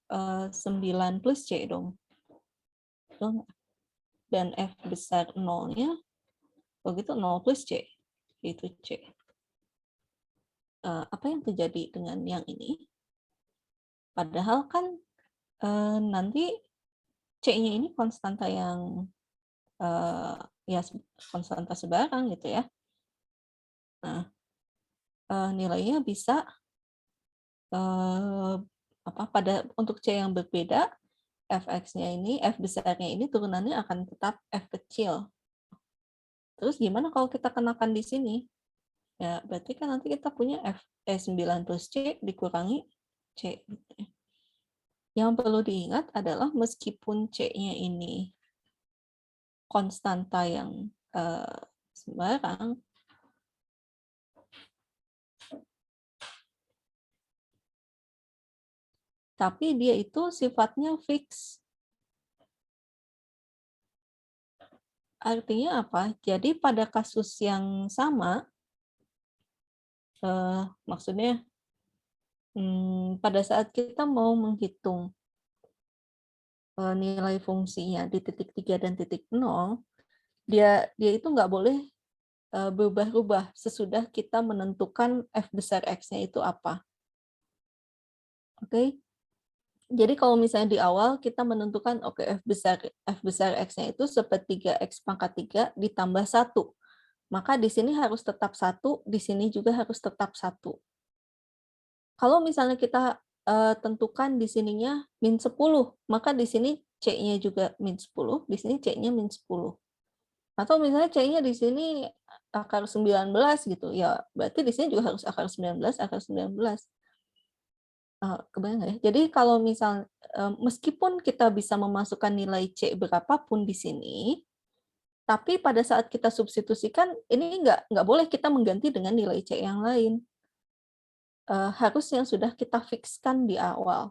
9 plus C dong. Dan F besar 0-nya begitu 0 plus C, itu C. Apa yang terjadi dengan yang ini? Padahal kan nanti C-nya ini konstanta yang ya konstanta sebarang gitu ya. Nah, nilainya bisa untuk C yang berbeda, fx-nya ini, F besarnya ini turunannya akan tetap F kecil. Terus gimana kalau kita kenakan di sini? Ya, berarti kan nanti kita punya 9 plus C dikurangi C. Yang perlu diingat adalah meskipun C-nya ini konstanta yang sembarang, tapi dia itu sifatnya fix. Artinya apa? Jadi pada kasus yang sama, maksudnya pada saat kita mau menghitung nilai fungsinya di titik 3 dan titik 0, dia itu nggak boleh berubah-ubah sesudah kita menentukan F besar X-nya itu apa. Oke? Jadi kalau misalnya di awal kita menentukan F besar X-nya itu 1/3 X pangkat 3 ditambah 1. Maka di sini harus tetap 1, di sini juga harus tetap 1. Kalau misalnya kita tentukan di sininya min 10, maka di sini C-nya juga min 10, di sini C-nya min 10. Atau misalnya C-nya di sini akar 19 gitu, ya berarti di sini juga harus akar 19, akar 19. Kebayang nggak ya? Jadi kalau misal meskipun kita bisa memasukkan nilai C berapapun di sini, tapi pada saat kita substitusikan, ini nggak boleh kita mengganti dengan nilai C yang lain. Harus yang sudah kita fixkan di awal.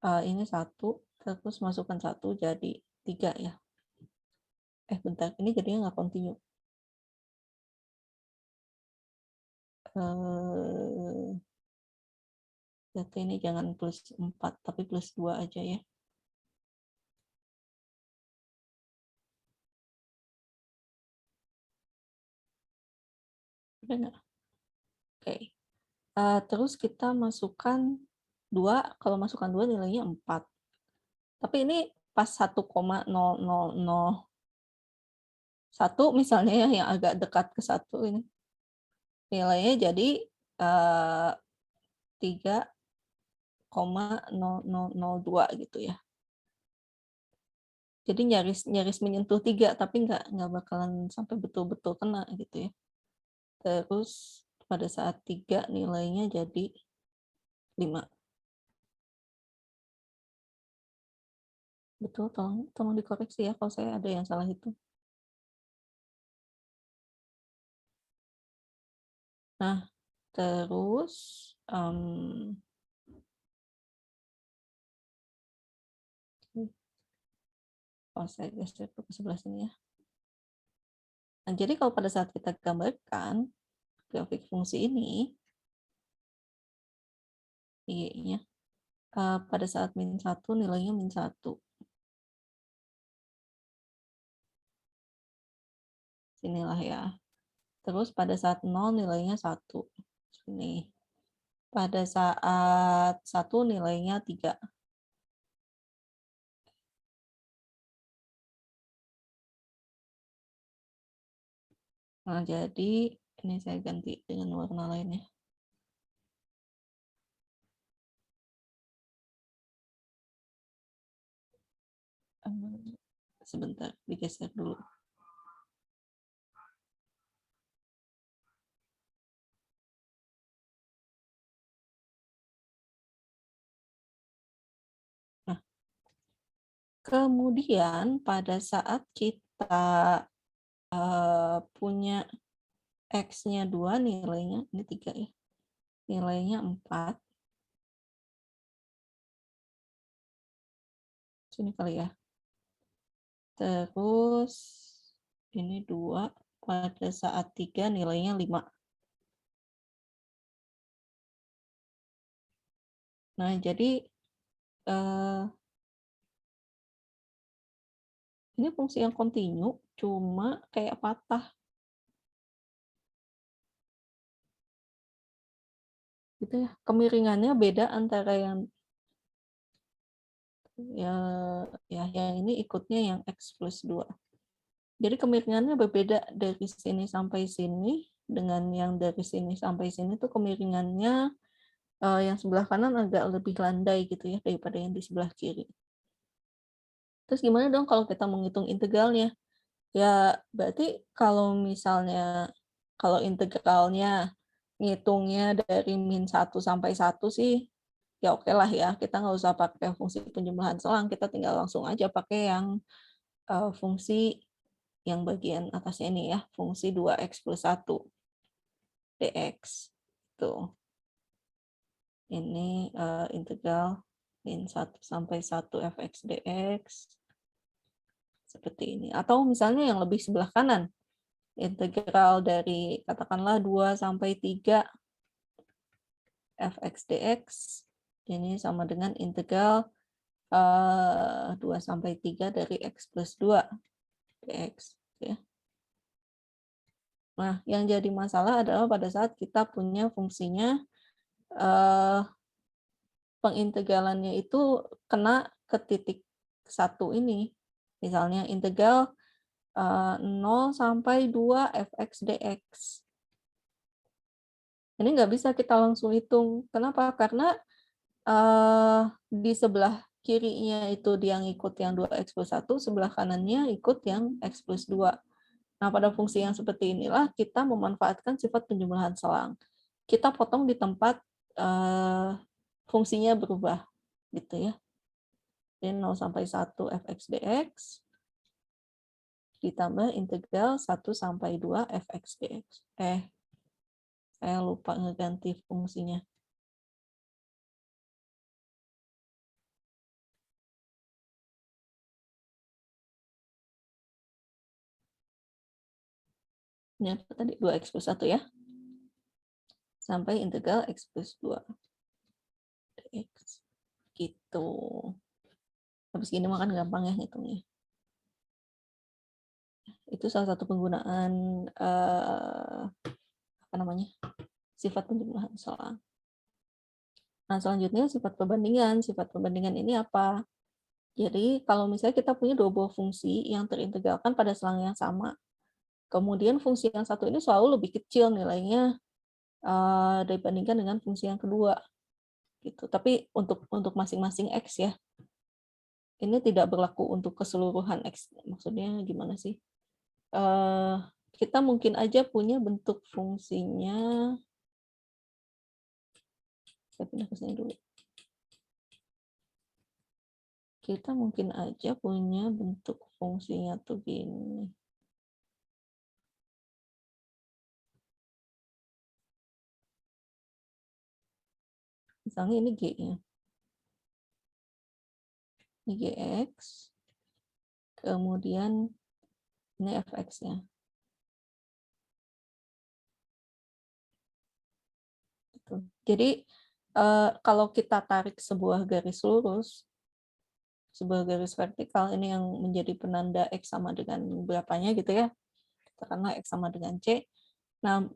Ini 1, terus masukkan 1 jadi 3 ya. Bentar, ini jadinya nggak continue. Berarti ini jangan plus 4, tapi plus 2 aja ya. Udah nggak? Oke. Terus kita masukkan 2, kalau masukkan 2 nilainya 4. Tapi ini pas 1,0001 misalnya ya, yang agak dekat ke 1 ini. Nilainya jadi 3,0002 gitu ya. Jadi nyaris menyentuh 3, tapi nggak bakalan sampai betul-betul kena gitu ya. Terus pada saat 3 nilainya jadi 5. Betul, tolong dikoreksi ya kalau saya ada yang salah hitung. Nah, terus saya geser ke sebelah sini ya. Nah, jadi kalau pada saat kita gambarkan grafik fungsi ini, Y-nya, pada saat -1 nilainya -1. Sinilah ya. Terus pada saat 0 nilainya 1. Sini. Pada saat 1 nilainya 3. Nah, jadi ini saya ganti dengan warna lainnya. Sebentar, digeser dulu. Nah, kemudian pada saat kita punya X-nya 2, nilainya, ini 3 ya, nilainya 4. Sini kali ya. Terus ini 2, pada saat 3 nilainya 5. Nah, jadi ini fungsi yang kontinu, cuma kayak patah. Gitu ya. Kemiringannya beda antara yang yang ini ikutnya yang X plus 2. Jadi kemiringannya berbeda dari sini sampai sini, dengan yang dari sini sampai sini tuh kemiringannya yang sebelah kanan agak lebih landai gitu ya daripada yang di sebelah kiri. Terus gimana dong kalau kita menghitung integralnya? Ya berarti kalau misalnya kalau integralnya ngitungnya dari -1 sampai 1 sih ya oke lah ya, kita nggak usah pakai fungsi penjumlahan selang, kita tinggal langsung aja pakai yang fungsi yang bagian atasnya ini ya, fungsi 2x plus 1 dx. Tuh. Ini integral min 1 sampai 1 fx dx. Seperti ini. Atau misalnya yang lebih sebelah kanan, integral dari katakanlah 2 sampai 3 fx dx. Ini sama dengan integral 2 sampai 3 dari x plus 2 dx. Ya. Nah, yang jadi masalah adalah pada saat kita punya fungsinya pengintegralannya itu kena ke titik 1 ini. Misalnya integral 0 sampai 2 fx dx. Ini nggak bisa kita langsung hitung. Kenapa? Karena di sebelah kirinya itu dia ngikut yang 2x plus 1, sebelah kanannya ikut yang x plus 2. Nah, pada fungsi yang seperti inilah kita memanfaatkan sifat penjumlahan selang. Kita potong di tempat fungsinya berubah, gitu ya. Jadi 0 sampai 1 fx dx ditambah integral 1 sampai 2 fx dx. Saya lupa ngeganti fungsinya. Ini apa tadi? 2x plus 1 ya. Sampai integral x plus 2 dx. Gitu. Habis gini makan gampang ya ngitungnya. Itu salah satu penggunaan apa namanya? Sifat penjumlahan selang. Nah, selanjutnya sifat perbandingan. Sifat perbandingan ini apa? Jadi, kalau misalnya kita punya dua buah fungsi yang terintegralkan pada selang yang sama, kemudian fungsi yang satu ini selalu lebih kecil nilainya dibandingkan dengan fungsi yang kedua. Gitu. Tapi untuk masing-masing x ya. Ini tidak berlaku untuk keseluruhan x. Maksudnya gimana sih? Kita mungkin aja punya bentuk fungsinya. Saya pindah ke sini dulu. Kita mungkin aja punya bentuk fungsinya tuh gini. Misalnya ini G-nya. Ini Gx, kemudian ini Fx-nya. Jadi, kalau kita tarik sebuah garis lurus, sebuah garis vertikal, ini yang menjadi penanda X sama dengan berapanya gitu ya, katakanlah X sama dengan C. Nah,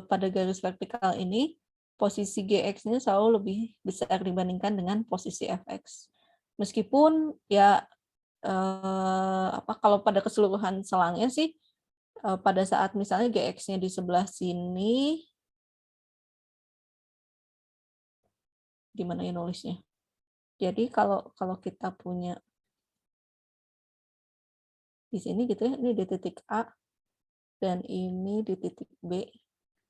pada garis vertikal ini, posisi Gx-nya selalu lebih besar dibandingkan dengan posisi Fx. Meskipun ya kalau pada keseluruhan selangnya sih, pada saat misalnya Gx-nya di sebelah sini, gimana ya nulisnya? Jadi kalau kita punya di sini gitu ya, ini di titik A dan ini di titik B.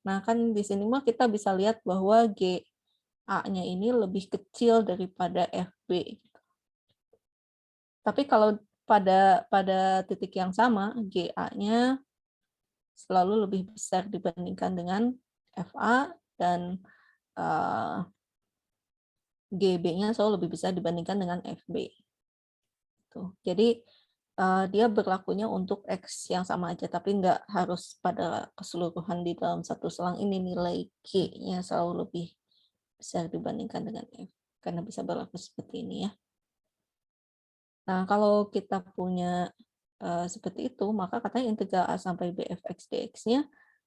Nah, kan di sini mah kita bisa lihat bahwa GA-nya ini lebih kecil daripada FB. Tapi kalau pada titik yang sama, GA-nya selalu lebih besar dibandingkan dengan FA dan GB-nya selalu lebih besar dibandingkan dengan FB. Tuh. Jadi dia berlakunya untuk X yang sama aja, tapi nggak harus pada keseluruhan di dalam satu selang ini nilai G-nya selalu lebih besar dibandingkan dengan F, karena bisa berlaku seperti ini ya. Nah, kalau kita punya seperti itu, maka katanya integral A sampai B fx dx-nya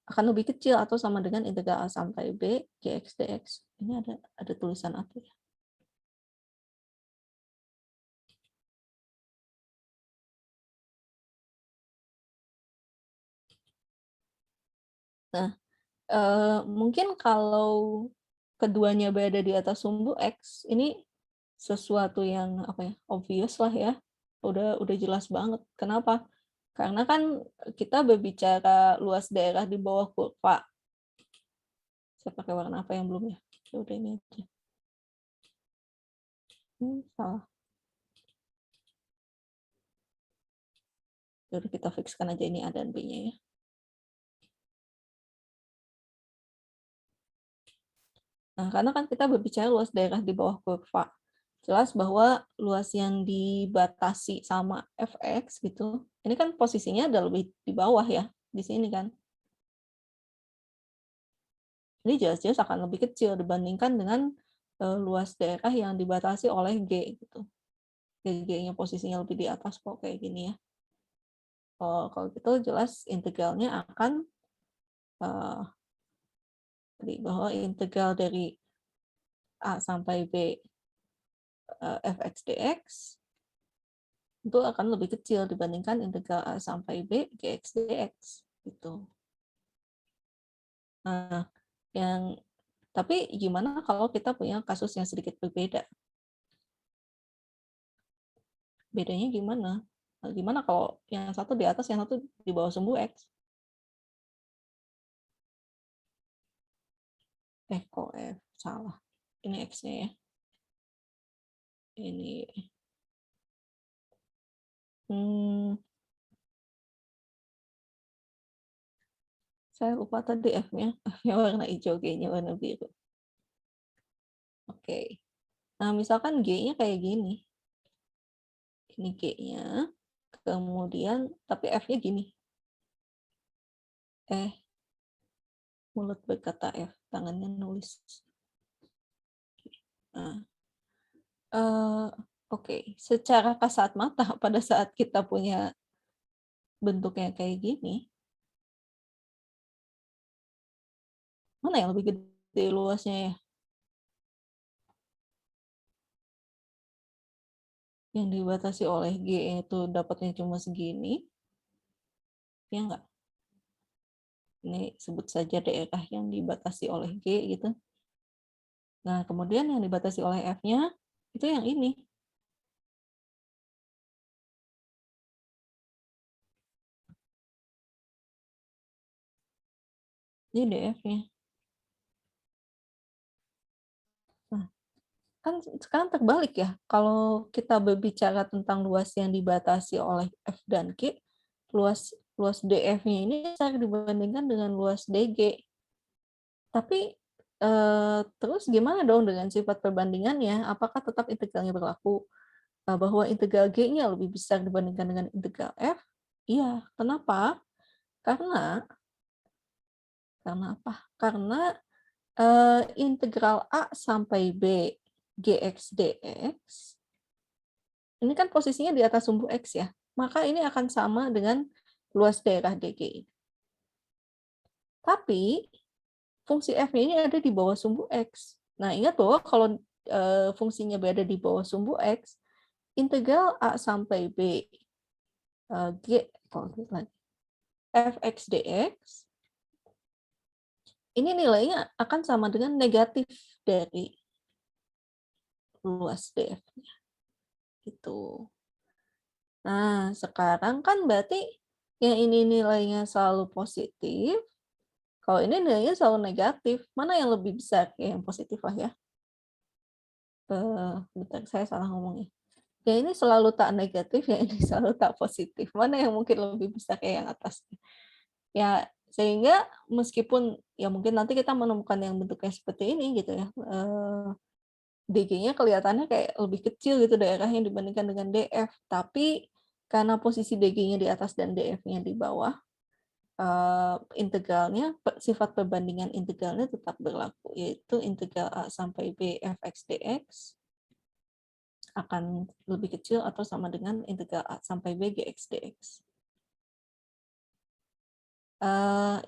akan lebih kecil atau sama dengan integral A sampai B gx dx. Ini ada tulisan apa ya? Nah, mungkin kalau keduanya berada di atas sumbu X, ini sesuatu yang obvious lah ya, udah jelas banget. Kenapa? Karena kan kita berbicara luas daerah di bawah kurva. Saya pakai warna apa yang belum ya? Ya udah ini aja. Salah. Jadi kita fixkan aja ini A dan B-nya ya. Nah, karena kan kita berbicara luas daerah di bawah kurva. Jelas bahwa luas yang dibatasi sama fx gitu, ini kan posisinya ada lebih di bawah ya, di sini kan. Ini jelas-jelas akan lebih kecil dibandingkan dengan luas daerah yang dibatasi oleh G gitu. G-nya posisinya lebih di atas kok kayak gini ya. Kalau gitu jelas integralnya akan bahwa integral dari A sampai B fx dx itu akan lebih kecil dibandingkan integral A sampai B gx dx gitu. Nah, tapi gimana kalau kita punya kasus yang sedikit berbeda? Bedanya gimana? Gimana kalau yang satu di atas, yang satu di bawah sumbu X? Kok F? Salah. Ini X-nya ya. Ini. Saya lupa tadi F-nya. F-nya warna hijau, G-nya warna biru. Oke. Nah, misalkan G-nya kayak gini. Ini G-nya. Kemudian, tapi F-nya gini. Mulut berkata F, tangannya nulis. Nah, oke. Secara kasat mata pada saat kita punya bentuknya kayak gini, mana yang lebih gede luasnya ya? Yang dibatasi oleh G itu dapatnya cuma segini, ya enggak? Ini sebut saja daerah yang dibatasi oleh G gitu. Nah, kemudian yang dibatasi oleh F-nya itu yang ini. Ini DF-nya. Nah, kan sekarang terbalik ya. Kalau kita berbicara tentang luas yang dibatasi oleh F dan G, luas DF-nya ini besar dibandingkan dengan luas DG. Tapi terus gimana dong dengan sifat perbandingannya? Apakah tetap integralnya berlaku? Bahwa integral G-nya lebih besar dibandingkan dengan integral F? Iya. Kenapa? Karena apa? Karena integral A sampai B GX dx ini kan posisinya di atas sumbu X ya. Maka ini akan sama dengan luas daerah DG. Tapi fungsi F-nya ini ada di bawah sumbu X. Nah, ingat bahwa kalau fungsinya berada di bawah sumbu X, integral A sampai B fx dx ini nilainya akan sama dengan negatif dari luas DF-nya. Gitu. Nah, sekarang kan berarti yang ini nilainya selalu positif, kalau ini nilainya selalu negatif. Mana yang lebih besar? Ya, yang positif lah ya. Bentar, saya salah ngomongnya. Ya ini selalu tak negatif, ya ini selalu tak positif. Mana yang mungkin lebih besar kayak yang atas? Ya, sehingga meskipun ya mungkin nanti kita menemukan yang bentuknya seperti ini gitu ya, DG-nya kelihatannya kayak lebih kecil gitu daerahnya dibandingkan dengan DF, tapi karena posisi DG-nya di atas dan DF-nya di bawah, integralnya, sifat perbandingan integralnya tetap berlaku, yaitu integral A sampai B fx dx akan lebih kecil atau sama dengan integral A sampai B gx dx.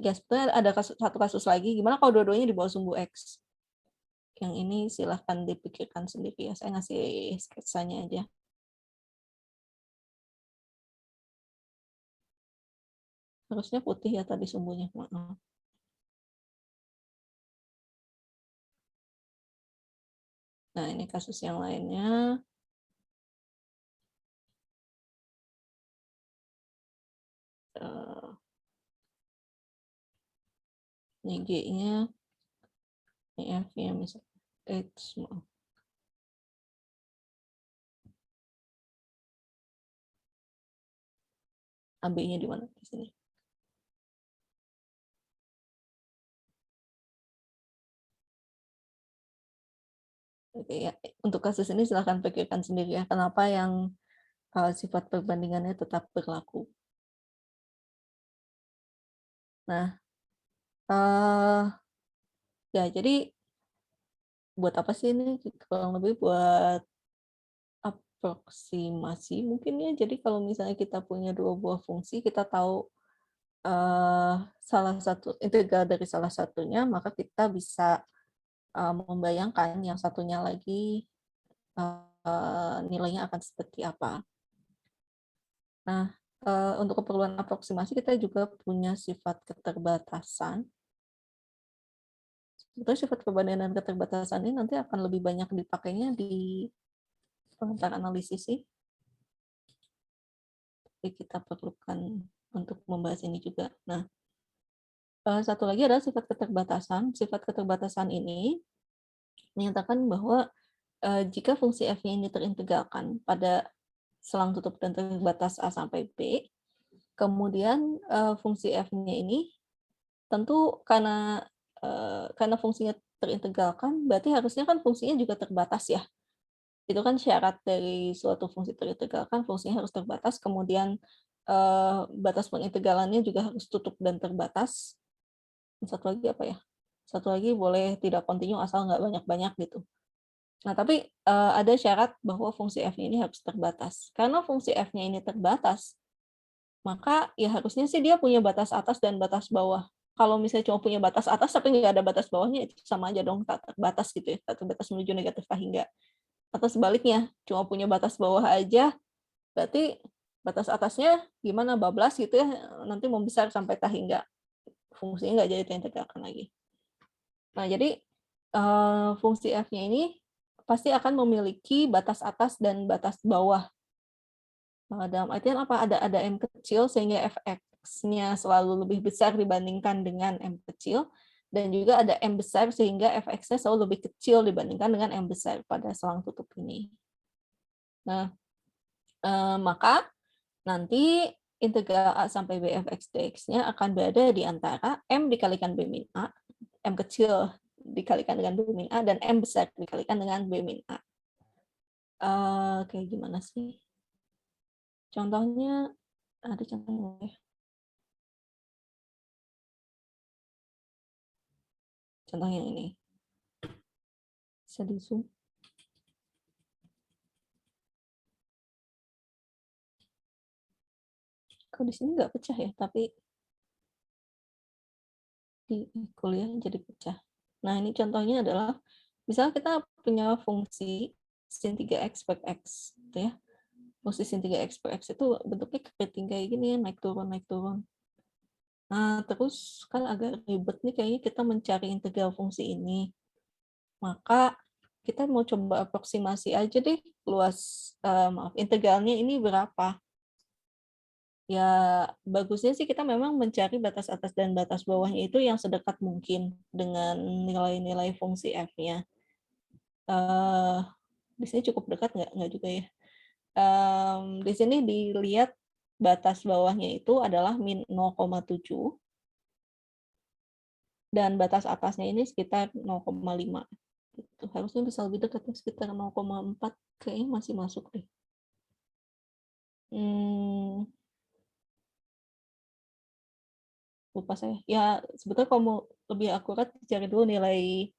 Ya sebetulnya ada satu kasus lagi, gimana kalau dua-duanya di bawah sumbu X? Yang ini silahkan dipikirkan sendiri ya, saya ngasih sketsanya aja. Harusnya putih ya tadi sumbunya, maaf. Nah, ini kasus yang lainnya. Ini G-nya, ini F-nya misalnya. Maaf. AB-nya di mana? Di sini. Oke, ya. Untuk kasus ini silahkan pikirkan sendiri ya, kenapa yang sifat perbandingannya tetap berlaku. Nah, ya jadi buat apa sih ini? Kurang lebih buat aproksimasi mungkin ya. Jadi kalau misalnya kita punya dua buah fungsi, kita tahu salah satu integral dari salah satunya, maka kita bisa membayangkan yang satunya lagi nilainya akan seperti apa. Nah, untuk keperluan aproksimasi kita juga punya sifat keterbatasan. Sebetulnya sifat perbandingan dan keterbatasan ini nanti akan lebih banyak dipakainya di pengantar analisis sih. Jadi kita perlukan untuk membahas ini juga. Nah, satu lagi adalah sifat keterbatasan. Sifat keterbatasan ini menyatakan bahwa jika fungsi f-nya ini terintegralkan pada selang tutup dan terbatas A sampai B, kemudian fungsi f-nya ini tentu karena fungsinya terintegralkan, berarti harusnya kan fungsinya juga terbatas ya. Itu kan syarat dari suatu fungsi terintegralkan, fungsinya harus terbatas, kemudian batas pengintegralannya juga harus tutup dan terbatas. Satu lagi apa ya? Satu lagi boleh tidak kontinu asal nggak banyak-banyak gitu. Nah, tapi ada syarat bahwa fungsi f-nya ini harus terbatas. Karena fungsi f-nya ini terbatas, maka ya harusnya sih dia punya batas atas dan batas bawah. Kalau misalnya cuma punya batas atas tapi nggak ada batas bawahnya, itu sama aja dong, tak terbatas gitu ya, tak terbatas menuju negatif hingga. Atau sebaliknya, cuma punya batas bawah aja, berarti batas atasnya gimana, bablas gitu ya, nanti membesar sampai hingga. Fungsinya nggak jadi terintegralkan lagi. Nah, jadi fungsi f-nya ini pasti akan memiliki batas atas dan batas bawah. Dalam artian apa? Ada M kecil sehingga fx-nya selalu lebih besar dibandingkan dengan M kecil, dan juga ada M besar sehingga fx-nya selalu lebih kecil dibandingkan dengan M besar pada selang tutup ini. Nah, maka nanti integral A sampai B fx dx-nya akan berada di antara M dikalikan B min A, M kecil dikalikan dengan B min A, dan M besar dikalikan dengan B min A. Kayak gimana sih? Contohnya, ada contohnya ya? Contohnya ini. Bisa di zoom. Kalau di sini nggak pecah ya, tapi di kuliah jadi pecah. Nah, ini contohnya adalah, misalnya kita punya fungsi sin 3x per x, gitu ya. Fungsi sin 3x per x itu bentuknya keriting kayak gini ya, naik turun, naik turun. Nah, terus kan agak ribet nih kayaknya kita mencari integral fungsi ini. Maka kita mau coba aproksimasi aja deh, luas, integralnya ini berapa. Ya, bagusnya sih kita memang mencari batas atas dan batas bawahnya itu yang sedekat mungkin dengan nilai-nilai fungsi f-nya. Di sini cukup dekat nggak juga ya. Di sini dilihat batas bawahnya itu adalah min 0,7 dan batas atasnya ini sekitar 0,5. Gitu. Harusnya bisa lebih dekat, sekitar 0,4, kayaknya masih masuk deh. Lupa saya. Ya, sebetulnya kalau mau lebih akurat, cari dulu nilai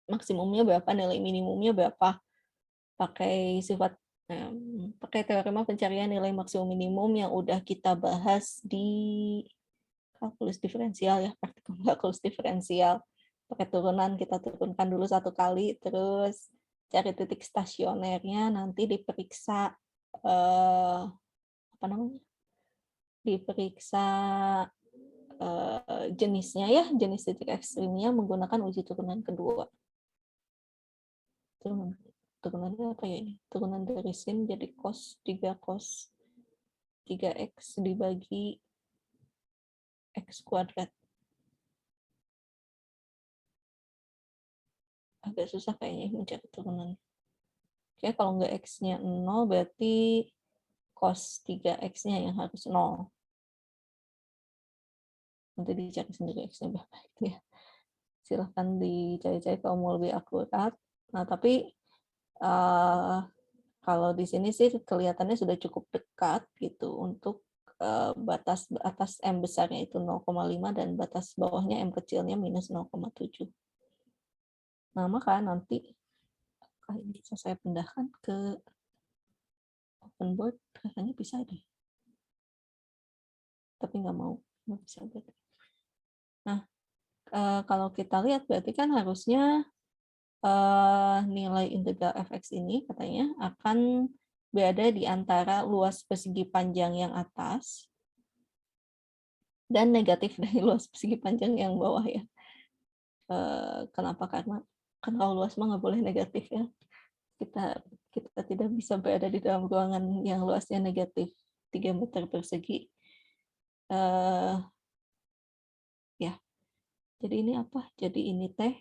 maksimumnya berapa, nilai minimumnya berapa. Pakai pakai teorema pencarian nilai maksimum minimum yang udah kita bahas di kalkulus diferensial ya, praktikum kalkulus diferensial. Pakai turunan, kita turunkan dulu 1 kali, terus cari titik stasionernya, nanti diperiksa apa namanya? Diperiksa jenisnya ya, jenis titik ekstrimnya menggunakan uji turunan kedua. Turunannya apa ya ini? Turunan dari sin jadi cos 3 cos 3x dibagi x kuadrat. Agak susah kayaknya mencari turunan. Oke, kalau nggak x-nya 0 berarti cos 3x-nya yang harus 0. Nanti dicari sendiri x-nya berapa itu ya. Silahkan dicari-cari kalau mau lebih akurat. Nah, tapi kalau di sini sih kelihatannya sudah cukup dekat gitu untuk batas atas M besarnya itu 0,5 dan batas bawahnya M kecilnya minus 0,7. Nah, maka nanti bisa saya pindahkan ke open board, rasanya bisa deh. Tapi nggak mau, nggak bisa berarti. Nah, kalau kita lihat berarti kan harusnya nilai integral fx ini katanya akan berada di antara luas persegi panjang yang atas dan negatif dari luas persegi panjang yang bawah ya. Kenapa? Karena kan kalau luas mah nggak boleh negatif ya. Kita tidak bisa berada di dalam ruangan yang luasnya negatif 3 meter persegi. Ya, jadi ini apa? Jadi ini teh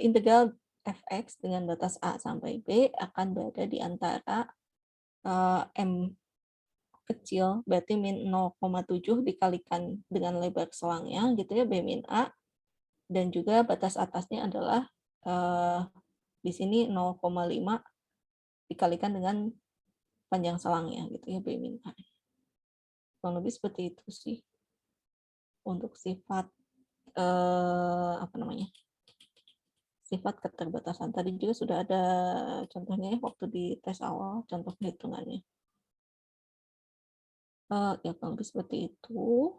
integral fx dengan batas a sampai b akan berada di antara m kecil, berarti min 0,7 dikalikan dengan lebar selangnya, gitu ya, b min a, dan juga batas atasnya adalah di sini 0,5 dikalikan dengan panjang selangnya gitu ya, B min A. Kurang lebih seperti itu sih untuk sifat sifat keterbatasan. Tadi juga sudah ada contohnya ya waktu di tes awal, contoh perhitungannya. Ya kurang lebih seperti itu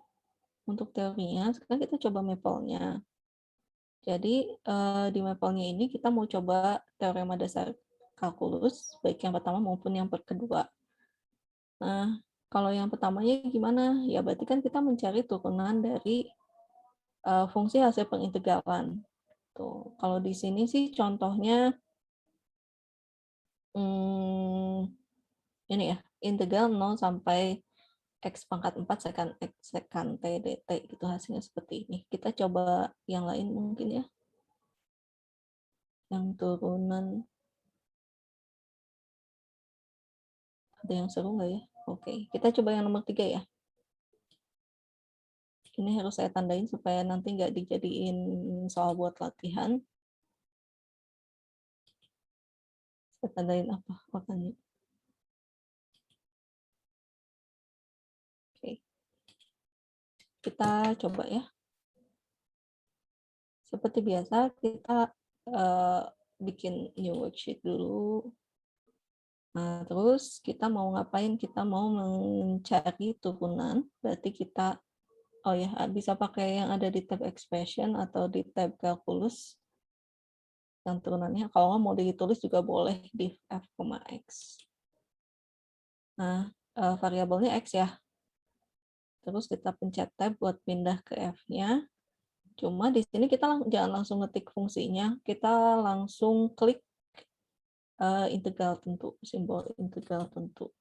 untuk teorinya. Sekarang kita coba mapelnya. Jadi di mapelnya ini kita mau coba teorema dasar kalkulus, baik yang pertama maupun yang kedua. Nah, kalau yang pertamanya gimana? Ya berarti kan kita mencari turunan dari fungsi hasil pengintegralan. Tuh, kalau di sini sih contohnya ini ya, integral 0 sampai X pangkat 4 sekan T dt gitu hasilnya seperti ini. Kita coba yang lain mungkin ya. Yang turunan. Ada yang seru nggak ya? Oke, kita coba yang nomor 3 ya. Ini harus saya tandain supaya nanti nggak dijadiin soal buat latihan. Saya tandain apa makanya. Oke. Kita coba ya. Seperti biasa kita bikin new worksheet dulu. Nah, terus kita mau ngapain? Kita mau mencari turunan. Berarti kita bisa pakai yang ada di tab expression atau di tab calculus. Yang turunannya kalau nggak mau ditulis juga boleh di f, x. Nah, variabelnya x ya. Terus kita pencet tab buat pindah ke f-nya. Cuma di sini kita jangan langsung ngetik fungsinya, kita langsung klik integral tentu, simbol integral tentu.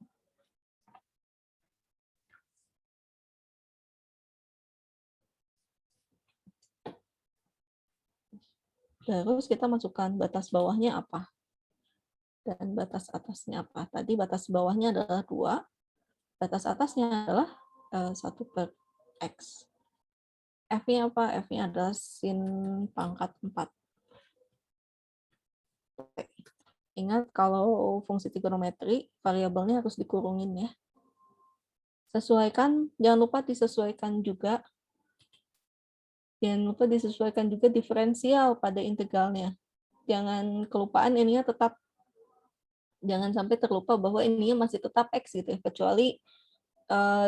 Terus kita masukkan batas bawahnya apa dan batas atasnya apa. Tadi batas bawahnya adalah 2, batas atasnya adalah 1 per x. F-nya apa? F-nya adalah sin pangkat 4. Ingat kalau fungsi trigonometri, variabelnya harus dikurungin ya. Sesuaikan, jangan lupa disesuaikan juga. Jangan lupa disesuaikan juga diferensial pada integralnya. Jangan kelupaan ininya tetap, jangan sampai terlupa bahwa ininya masih tetap X gitu ya, kecuali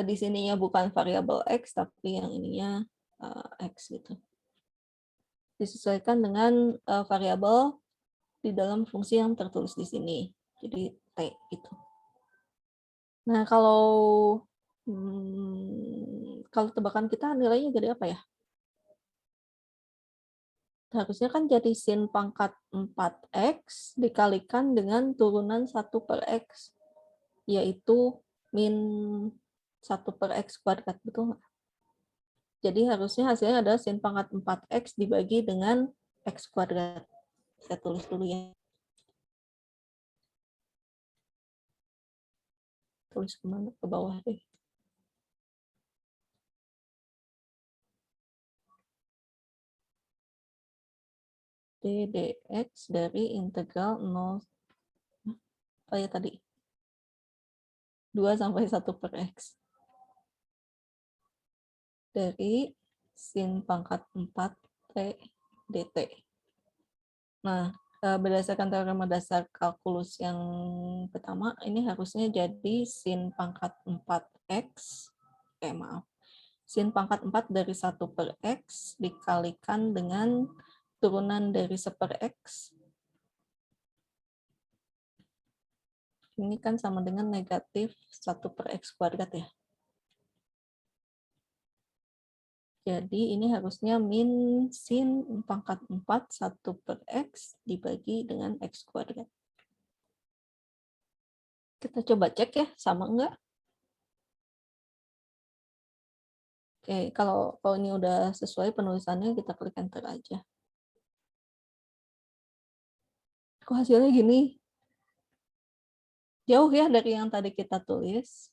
di sininya bukan variabel X, tapi yang ininya X gitu. Disesuaikan dengan variabel di dalam fungsi yang tertulis di sini. Jadi T gitu. Nah, kalau tebakan kita nilainya jadi apa ya? Harusnya kan jadi sin pangkat 4x dikalikan dengan turunan 1 per x, yaitu min 1 per x kuadrat, betul nggak? Jadi harusnya hasilnya adalah sin pangkat 4x dibagi dengan x kuadrat. Saya tulis dulu ya. Tulis kemana? Ke bawah deh. dx dari integral 0 tadi 2 sampai 1 per x dari sin pangkat 4 t dt. Nah, berdasarkan teorema dasar kalkulus yang pertama, ini harusnya jadi sin pangkat 4x, sin pangkat 4 dari 1 per x dikalikan dengan turunan dari 1 per x. Ini kan sama dengan negatif 1 per x kuadrat ya. Jadi ini harusnya min sin pangkat 4 1 per x dibagi dengan x kuadrat. Kita coba cek ya, sama enggak? Oke, kalau ini udah sesuai penulisannya, kita klik enter aja. Kok hasilnya gini? Jauh ya dari yang tadi kita tulis.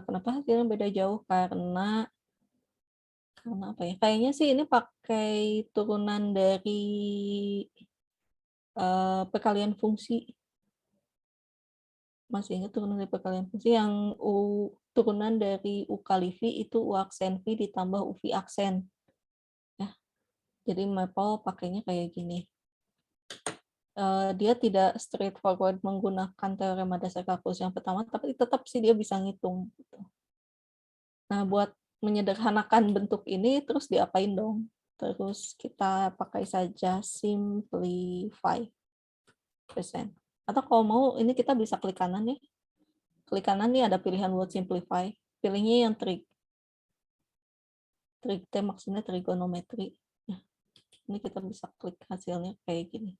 Kenapa hasilnya beda jauh? Karena apa ya? Kayaknya sih ini pakai turunan dari perkalian fungsi. Masih ingat turunan dari perkalian fungsi yang turunan dari U kali V itu U aksen V ditambah UV aksen. Ya. Jadi Maple pakainya kayak gini. Dia tidak straightforward menggunakan teorema dasar kalkulus yang pertama, tapi tetap sih dia bisa ngitung. Gitu. Nah, buat menyederhanakan bentuk ini, terus diapain dong? Terus kita pakai saja simplify persen. Atau kalau mau, ini kita bisa klik kanan ya. Klik kanan nih ada pilihan buat simplify. Pilihnya yang trig. Trig T maksudnya trigonometri. Nah, ini kita bisa klik hasilnya kayak gini.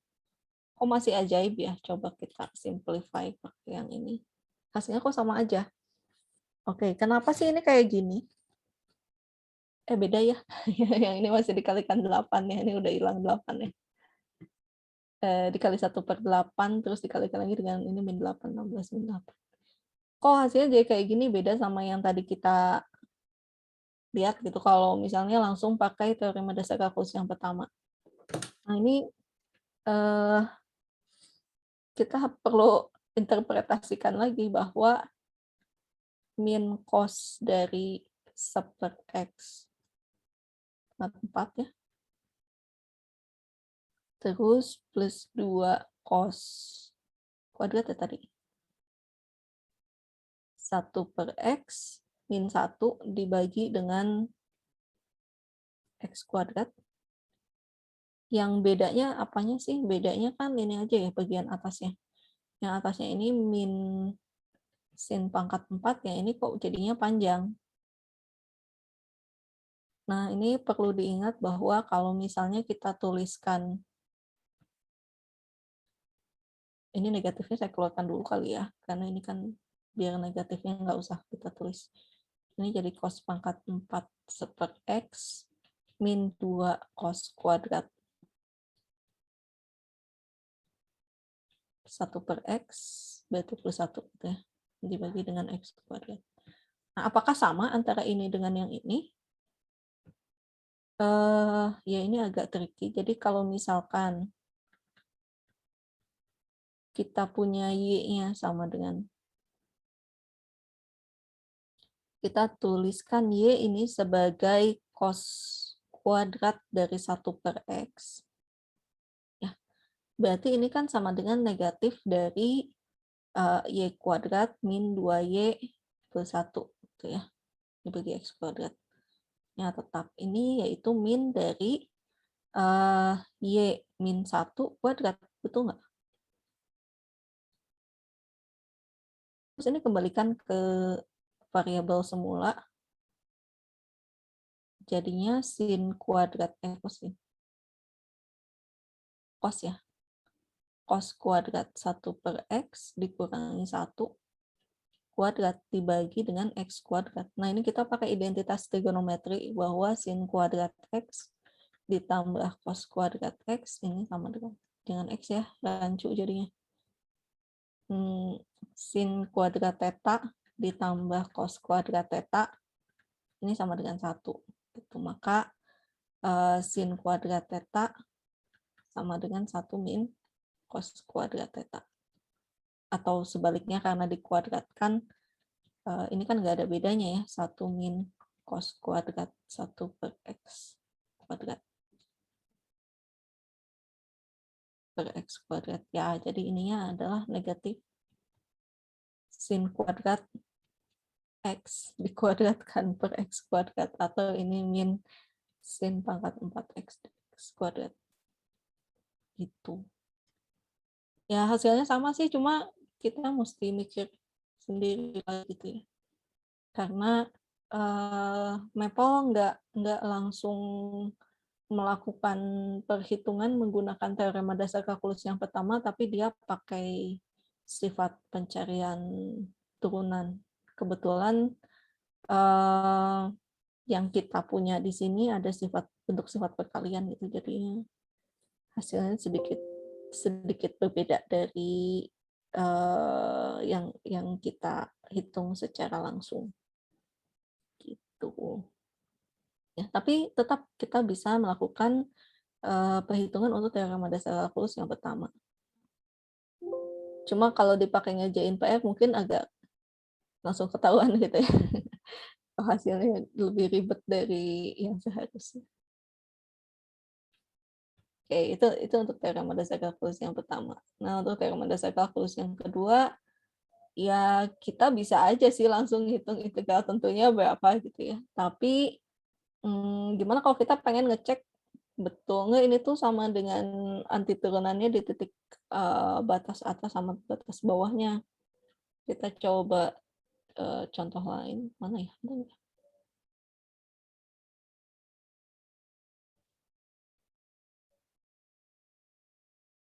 Kok masih ajaib ya? Coba kita simplify pakai yang ini. Hasilnya kok sama aja. Oke, kenapa sih ini kayak gini? Beda ya. Yang ini masih dikalikan 8 ya. Ini udah hilang 8 ya. Dikali 1/8 terus dikalikan lagi dengan ini min 8, 16 min 8. Kok hasilnya jadi kayak gini beda sama yang tadi kita lihat gitu kalau misalnya langsung pakai teorema dasar kalkulus yang pertama. Nah, ini kita perlu interpretasikan lagi bahwa min cos dari 1/x 4 ya. Terus plus 2 cos kuadrat ya tadi. 1/x min 1 dibagi dengan x kuadrat. Yang bedanya apanya sih? Bedanya kan ini aja ya bagian atasnya. Yang atasnya ini min sin pangkat 4 ya, ini kok jadinya panjang. Nah, ini perlu diingat bahwa kalau misalnya kita tuliskan, ini negatifnya saya keluarkan dulu kali ya, karena ini kan biar negatifnya nggak usah kita tulis. Ini jadi cos pangkat 4 1/x min 2 cos kuadrat 1/x berarti plus 1 gitu ya, dibagi dengan x kuadrat. Nah, apakah sama antara ini dengan yang ini? Ya ini agak tricky. Jadi kalau misalkan kita punya y-nya sama dengan, kita tuliskan y ini sebagai cos kuadrat dari 1/x. Ya, berarti ini kan sama dengan negatif dari y kuadrat min 2y plus 1 gitu ya, dibagi x kuadrat. Ya, tetap ini yaitu min dari y min 1 kuadrat, betul nggak? Terus ini kembalikan ke variabel semula, jadinya sin kuadrat cos ya, cos kuadrat 1/x dikurangi 1 kuadrat dibagi dengan x kuadrat. Nah, ini kita pakai identitas trigonometri bahwa sin kuadrat x ditambah cos kuadrat x ini sama dengan x ya, rancu jadinya. Sin kuadrat theta ditambah cos kuadrat theta ini sama dengan 1. Gitu. Maka sin kuadrat theta sama dengan 1 min cos kuadrat theta. Atau sebaliknya karena dikuadratkan, ini kan nggak ada bedanya ya, 1 min cos kuadrat 1/x kuadrat per x kuadrat. Ya, jadi ininya adalah negatif sin kuadrat x dikuadratkan per x kuadrat, atau ini min sin pangkat 4x kuadrat. Gitu. Ya, hasilnya sama sih, cuma kita mesti mikir sendiri gitu ya. Karena Maple nggak langsung melakukan perhitungan menggunakan teorema dasar kalkulus yang pertama, tapi dia pakai sifat pencarian turunan. Kebetulan yang kita punya di sini ada bentuk sifat perkalian gitu, jadi hasilnya sedikit berbeda dari yang kita hitung secara langsung. Gitu. Ya, tapi tetap kita bisa melakukan perhitungan untuk teorema dasar kalkulus yang pertama. Cuma kalau dipakai ngerjain PR mungkin agak langsung ketahuan gitu ya. Hasilnya lebih ribet dari yang seharusnya. Oke, itu untuk teorema dasar kalkulus yang pertama. Nah, untuk teorema dasar kalkulus yang kedua, ya kita bisa aja sih langsung hitung integral tentunya berapa gitu ya. Tapi gimana kalau kita pengen ngecek betul nggak ini tuh sama dengan anti turunannya di titik batas atas sama batas bawahnya. Kita coba contoh lain. Mana ya?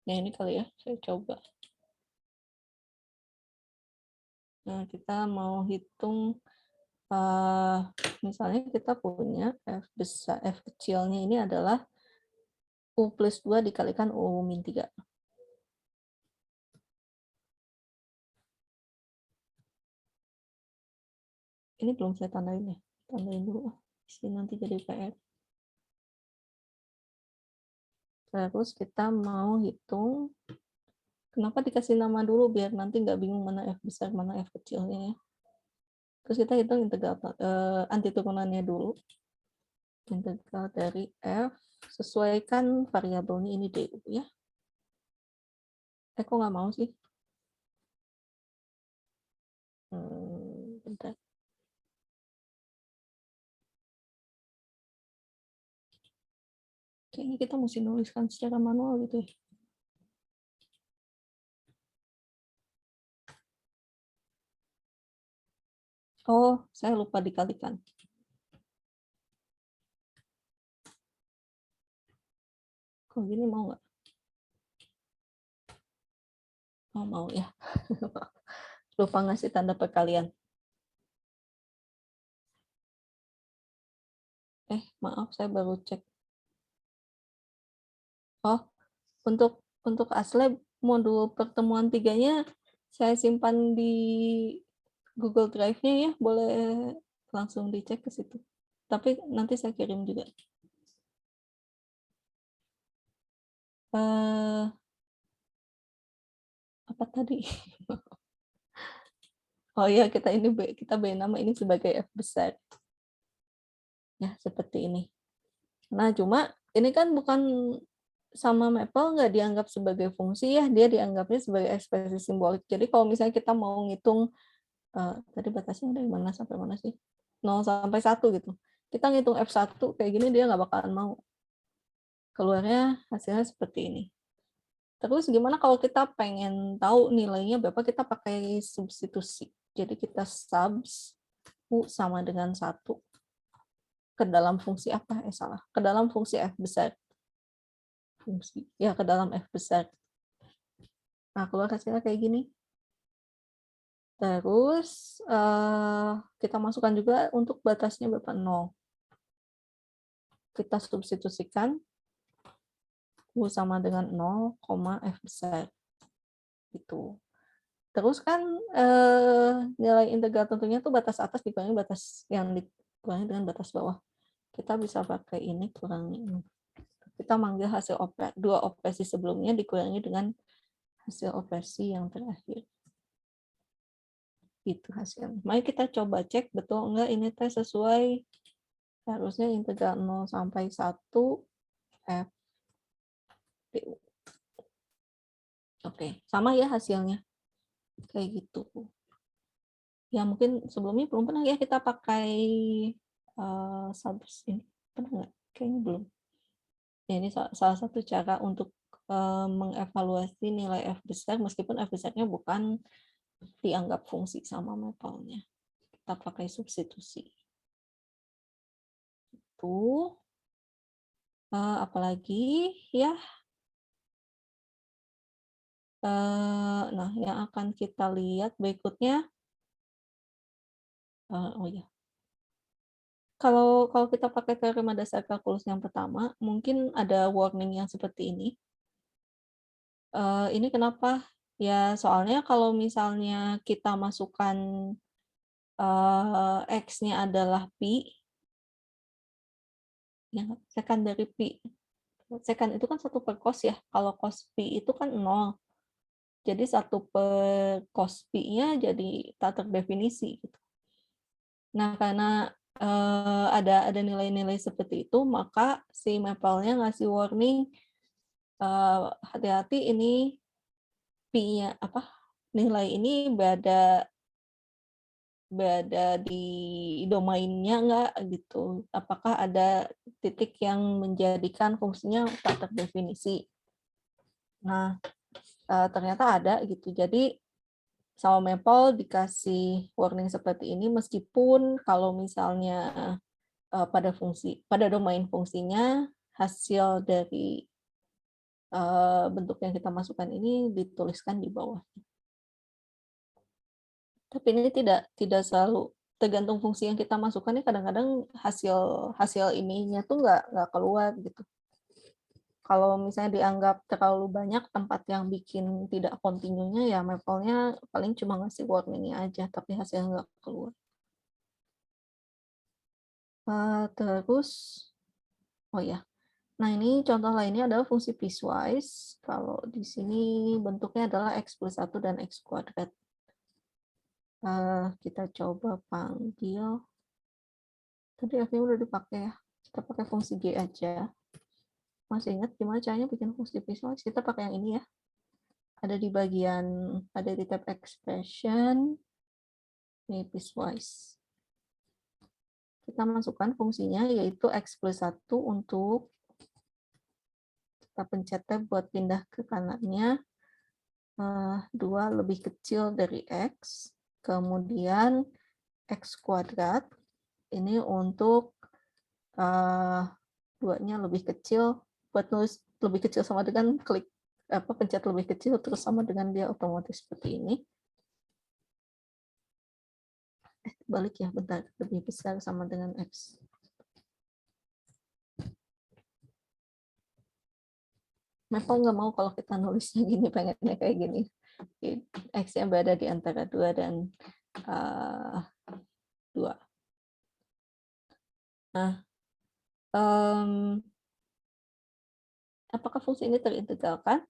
Nah, ini kali ya, saya coba. Nah, kita mau hitung, misalnya kita punya F besar, F kecilnya ini adalah U plus 2 dikalikan U min 3. Ini belum saya tandain ya, tandain dulu. Isi nanti jadi PR. Terus kita mau hitung, kenapa dikasih nama dulu biar nanti nggak bingung mana F besar, mana F kecilnya ya. Terus kita hitung integral anti turunannya dulu. Integral dari F, sesuaikan variabelnya ini DU ya. Kok nggak mau sih? Bentar. Kayaknya kita mesti nuliskan secara manual gitu ya. Oh, saya lupa dikalikan. Kok gini mau nggak? Oh, mau ya. Lupa ngasih tanda perkalian. Maaf, saya baru cek. Oh, untuk Aslab modul pertemuan 3-nya saya simpan di Google Drive-nya ya, boleh langsung dicek ke situ. Tapi nanti saya kirim juga. Apa tadi? Oh iya, kita beri nama ini sebagai F besar. Ya, seperti ini. Nah, cuma ini kan bukan sama Maple nggak dianggap sebagai fungsi ya, dia dianggapnya sebagai ekspresi simbolik. Jadi kalau misalnya kita mau ngitung, tadi batasnya dari mana sampai mana sih? 0 sampai 1 gitu. Kita ngitung F1 kayak gini dia nggak bakalan mau. Keluarnya hasilnya seperti ini. Terus gimana kalau kita pengen tahu nilainya berapa, kita pakai substitusi. Jadi kita subs U sama dengan 1 ke dalam fungsi apa? Salah. Ke dalam fungsi F besar. Ke dalam F besar. Nah, keluar hasilnya kayak gini. Terus kita masukkan juga untuk batasnya berapa? 0. Kita substitusikan U sama dengan 0, F besar. Gitu. Terus kan nilai integral tentunya tuh batas atas dikurangi batas yang dikurangi dengan batas bawah. Kita bisa pakai ini kurangi ini. Kita manggil hasil dua operasi sebelumnya dikurangi dengan hasil operasi yang terakhir. Itu hasilnya. Mari kita coba cek betul enggak ini tes sesuai. Harusnya integral 0 sampai 1 F DU. Oke, sama ya hasilnya. Kayak gitu. Ya mungkin sebelumnya belum pernah ya kita pakai subs ini. Pernah nggak? Kayaknya belum. Ya, ini salah satu cara untuk mengevaluasi nilai F besar meskipun F besarnya bukan dianggap fungsi sama Maple-nya. Kita pakai substitusi. Itu apalagi ya. Nah, yang akan kita lihat berikutnya. Oh ya. Kalau kita pakai teorema dasar kalkulus yang pertama, mungkin ada warning yang seperti ini. Ini kenapa? Ya, soalnya kalau misalnya kita masukkan X-nya adalah Pi, ya, sekan dari Pi. Sekan itu kan 1 per cos ya. Kalau cos Pi itu kan 0. Jadi satu per COSPI-nya jadi tak terdefinisi gitu. Nah, karena ada nilai-nilai seperti itu, maka si Maple-nya ngasih warning, hati-hati ini P-nya nilai ini berada di domainnya enggak gitu. Apakah ada titik yang menjadikan fungsinya tak terdefinisi. Nah, ternyata ada gitu. Jadi sama Maple dikasih warning seperti ini meskipun kalau misalnya pada domain fungsinya hasil dari bentuk yang kita masukkan ini dituliskan di bawah. Tapi ini tidak selalu tergantung fungsi yang kita masukkan, ini kadang-kadang hasil ininya tuh nggak keluar gitu. Kalau misalnya dianggap terlalu banyak tempat yang bikin tidak kontinunya, ya Maple-nya paling cuma ngasih warning-nya aja, tapi hasilnya nggak keluar. Terus, oh ya, nah ini contoh lainnya adalah fungsi piecewise. Kalau di sini bentuknya adalah x plus 1 dan x kuadrat. Kita coba panggil. Tadi F-nya udah dipakai ya. Kita pakai fungsi G aja. Masih ingat gimana caranya bikin fungsi piecewise? Kita pakai yang ini ya. Ada di tab expression. Ini piecewise. Kita masukkan fungsinya yaitu x plus 1 untuk kita pencet tab buat pindah ke kanannya. 2 lebih kecil dari x. Kemudian x kuadrat. Ini untuk 2-nya lebih kecil. Buat nulis lebih kecil sama dengan klik pencet lebih kecil terus sama dengan dia otomatis seperti ini. Balik ya, bentar. Lebih besar sama dengan X. Maple nggak mau kalau kita nulisnya gini, pengennya kayak gini. X-nya berada di antara 2 dan 2. Nah, apakah fungsi ini terintegralkan?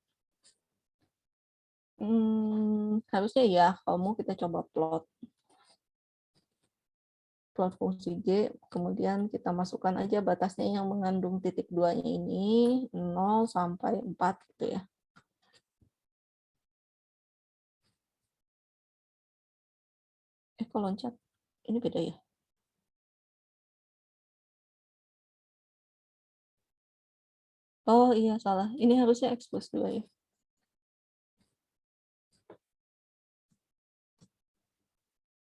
Harusnya ya, kalau mau kita coba plot fungsi G, kemudian kita masukkan aja batasnya yang mengandung titik 2-nya ini, 0 sampai 4 gitu ya. Kok loncat? Ini beda ya? Oh iya, salah. Ini harusnya X plus 2 ya.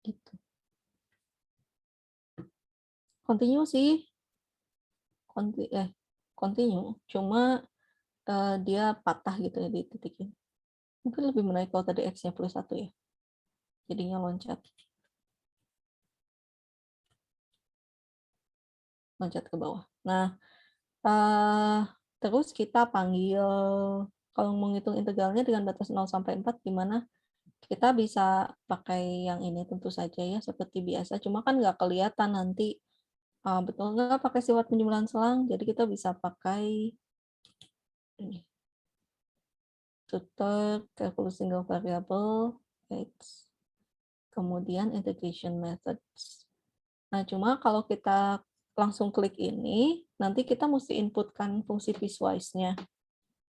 Gitu. Continue sih. Continue. Cuma dia patah gitu ya di titik ini. Mungkin lebih menarik kalau tadi X-nya plus 1 ya. Jadinya loncat. Loncat ke bawah. Nah, terus kita panggil, kalau menghitung integralnya dengan batas 0 sampai 4, gimana? Kita bisa pakai yang ini tentu saja ya, seperti biasa. Cuma kan nggak kelihatan nanti betul nggak pakai sifat penjumlahan selang. Jadi kita bisa pakai ini. Tutor, calculus single variable, X. Kemudian integration methods. Nah, cuma kalau kita langsung klik ini, nanti kita mesti inputkan fungsi piecewise-nya.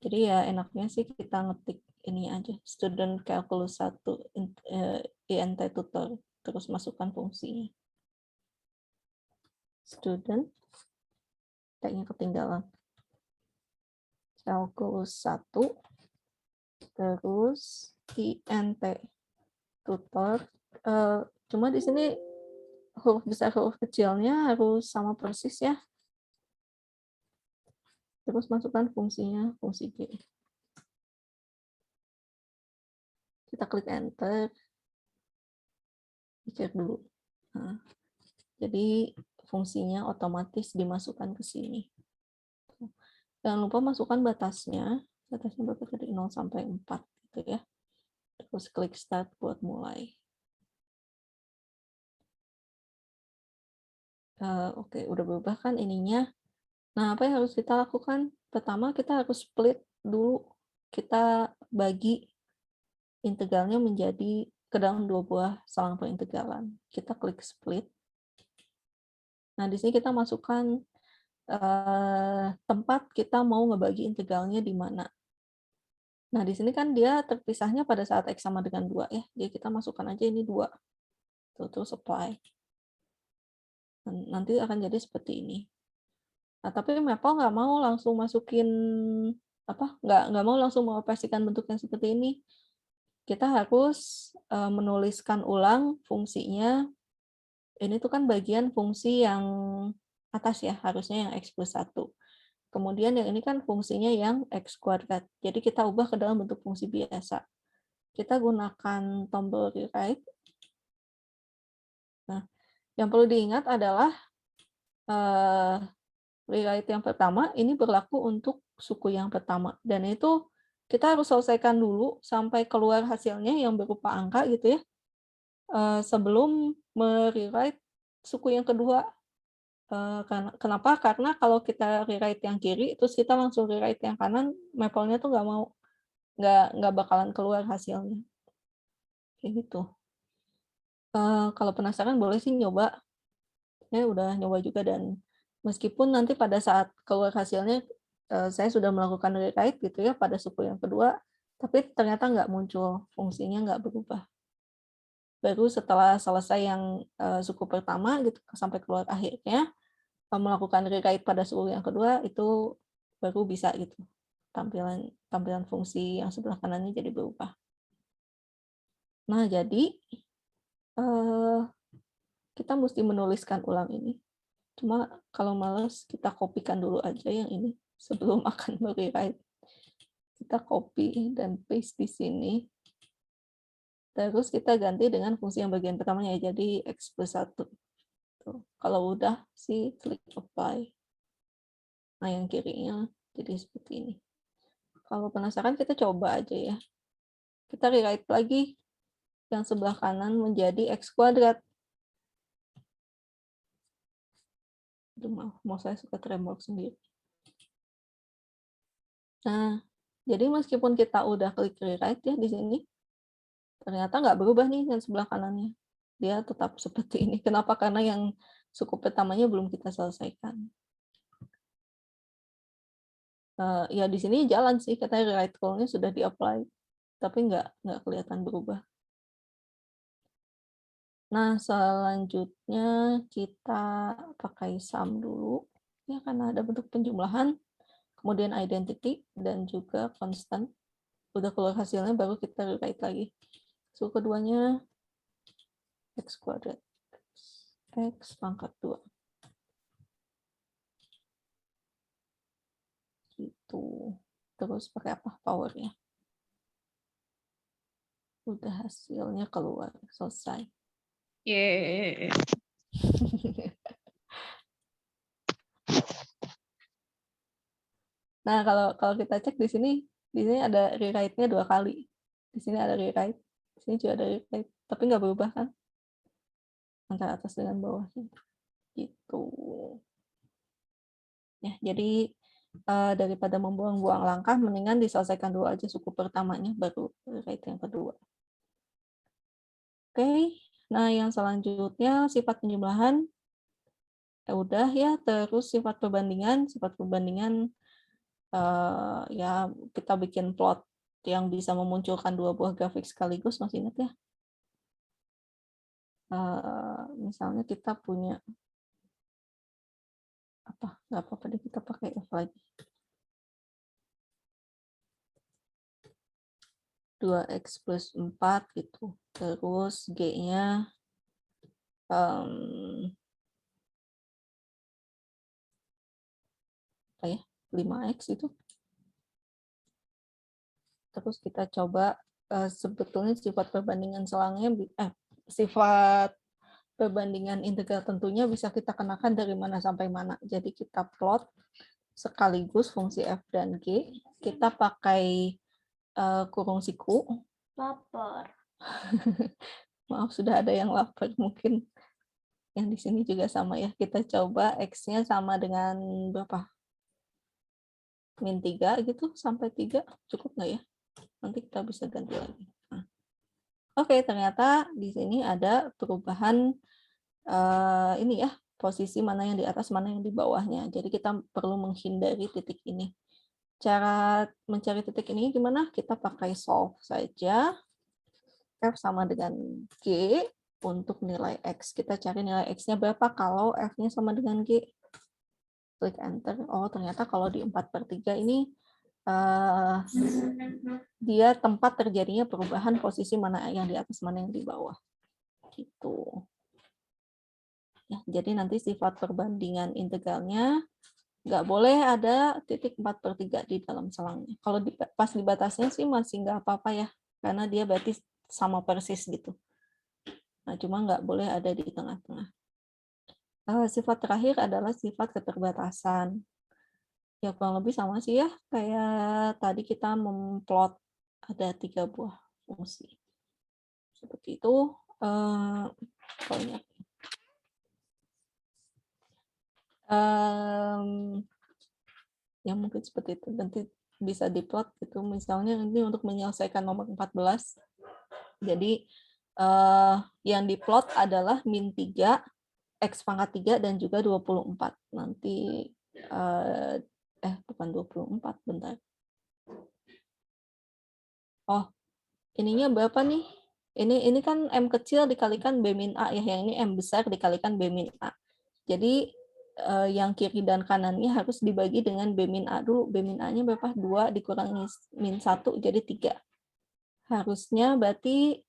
Jadi ya enaknya sih kita ngetik ini aja, student calculus 1 int tutor, terus masukkan fungsinya. Student, tag-nya ketinggalan. Calculus 1, terus int tutor. Cuma di sini huruf besar huruf kecilnya harus sama persis ya. Terus masukkan fungsinya, fungsi G. Kita klik enter. Dicek dulu. Nah, jadi fungsinya otomatis dimasukkan ke sini. Jangan lupa masukkan batasnya. Batasnya berapa tadi? 0 sampai 4 gitu ya. Terus klik start buat mulai. Oke, udah berubah kan ininya. Nah, apa yang harus kita lakukan? Pertama, kita harus split dulu. Kita bagi integralnya menjadi ke dalam dua buah salang perintegralan. Kita klik split. Nah, di sini kita masukkan tempat kita mau ngebagi integralnya di mana. Nah, di sini kan dia terpisahnya pada saat X sama dengan 2 ya. Jadi kita masukkan aja ini 2. Terus apply. Nanti akan jadi seperti ini. Nah, tapi Maple nggak mau langsung masukin nggak mau langsung mengoperasikan bentuk yang seperti ini. Kita harus menuliskan ulang fungsinya. Ini tuh kan bagian fungsi yang atas ya, harusnya yang X plus 1. Kemudian yang ini kan fungsinya yang X kuadrat. Jadi kita ubah ke dalam bentuk fungsi biasa. Kita gunakan tombol rewrite. Nah, yang perlu diingat adalah rewrite yang pertama ini berlaku untuk suku yang pertama. Dan itu kita harus selesaikan dulu sampai keluar hasilnya yang berupa angka gitu ya. Sebelum merewrite suku yang kedua. Kenapa? Karena kalau kita rewrite yang kiri, terus kita langsung rewrite yang kanan, Maple-nya tuh nggak bakalan keluar hasilnya. Kayak gitu. Kalau penasaran boleh sih nyoba. Saya udah nyoba juga dan meskipun nanti pada saat keluar hasilnya saya sudah melakukan rewrite gitu ya pada suku yang kedua, tapi ternyata nggak muncul, fungsinya nggak berubah. Baru setelah selesai yang suku pertama gitu sampai keluar akhirnya, melakukan rewrite pada suku yang kedua itu baru bisa gitu tampilan fungsi yang sebelah kanannya jadi berubah. Nah, jadi kita mesti menuliskan ulang ini. Cuma kalau males kita kopikan dulu aja yang ini sebelum akan merewrite. Kita copy dan paste di sini. Terus kita ganti dengan fungsi yang bagian pertamanya jadi X plus 1. Tuh. Kalau udah sih klik apply. Nah, yang kirinya jadi seperti ini. Kalau penasaran kita coba aja ya. Kita rewrite lagi yang sebelah kanan menjadi X kuadrat. Aduh, mau saya suka tremor sendiri. Nah, jadi meskipun kita udah klik rewrite ya di sini, ternyata nggak berubah nih yang sebelah kanannya. Dia tetap seperti ini. Kenapa? Karena yang suku pertamanya belum kita selesaikan. Ya di sini jalan sih, katanya rewrite call-nya sudah di-apply, tapi nggak kelihatan berubah. Nah, selanjutnya kita pakai sum dulu, ya karena ada bentuk penjumlahan, kemudian identity, dan juga constant. Udah keluar hasilnya, baru kita rewrite lagi. Suku keduanya, X kuadrat, X pangkat 2. Gitu. Terus pakai apa powernya? Udah hasilnya keluar, selesai. Yeay. Nah, kalau kita cek di sini ada rewrite-nya 2 kali. Di sini ada rewrite, di sini juga ada rewrite, tapi nggak berubah kan? Antara atas dengan bawahnya. Gitu. Ya, jadi daripada membuang-buang langkah, mendingan diselesaikan dulu aja suku pertamanya, baru rewrite yang kedua. Oke, nah yang selanjutnya sifat penjumlahan. Udah ya, terus sifat perbandingan. Sifat perbandingan ya kita bikin plot yang bisa memunculkan dua buah grafik sekaligus, masih ingat ya? Misalnya kita punya nggak apa-apa deh, kita pakai F lagi. 2X plus 4 gitu. Terus G-nya 5X itu. Terus kita coba sebetulnya sifat perbandingan selangnya, sifat perbandingan integral tentunya bisa kita kenakan dari mana sampai mana. Jadi kita plot sekaligus fungsi F dan G. Kita pakai kurung siku. Lapar. Maaf, sudah ada yang lapar. Mungkin yang di sini juga sama ya. Kita coba X-nya sama dengan berapa? -3 gitu, sampai 3. Cukup nggak ya? Nanti kita bisa ganti lagi. Nah, Oke, ternyata di sini ada perubahan ini ya, posisi mana yang di atas, mana yang di bawahnya. Jadi kita perlu menghindari titik ini. Cara mencari titik ini gimana? Kita pakai solve saja. F sama dengan G untuk nilai X. Kita cari nilai X-nya berapa kalau F-nya sama dengan G. Klik enter. Oh, ternyata kalau di 4/3 ini dia tempat terjadinya perubahan posisi mana yang di atas, mana yang di bawah. Gitu. Ya, jadi nanti sifat perbandingan integralnya nggak boleh ada titik 4/3 di dalam selangnya. Kalau pas di batasnya sih masih nggak apa-apa ya, karena dia berarti sama persis gitu. Nah, cuma nggak boleh ada di tengah-tengah. Sifat terakhir adalah sifat keterbatasan. Ya kurang lebih sama sih ya, kayak tadi kita memplot ada 3 buah fungsi. Seperti itu. Ya mungkin seperti itu. Nanti bisa diplot gitu. Misalnya ini untuk menyelesaikan nomor 14. Jadi yang diplot adalah min 3, X pangkat 3, dan juga 24. Nanti bukan 24, bentar. Oh, ininya berapa nih? Ini kan M kecil dikalikan B min A ya, yang ini M besar dikalikan B min A. Jadi yang kiri dan kanannya harus dibagi dengan B min A dulu. B min A-nya berapa? 2 dikurangi min 1 jadi 3. Harusnya berarti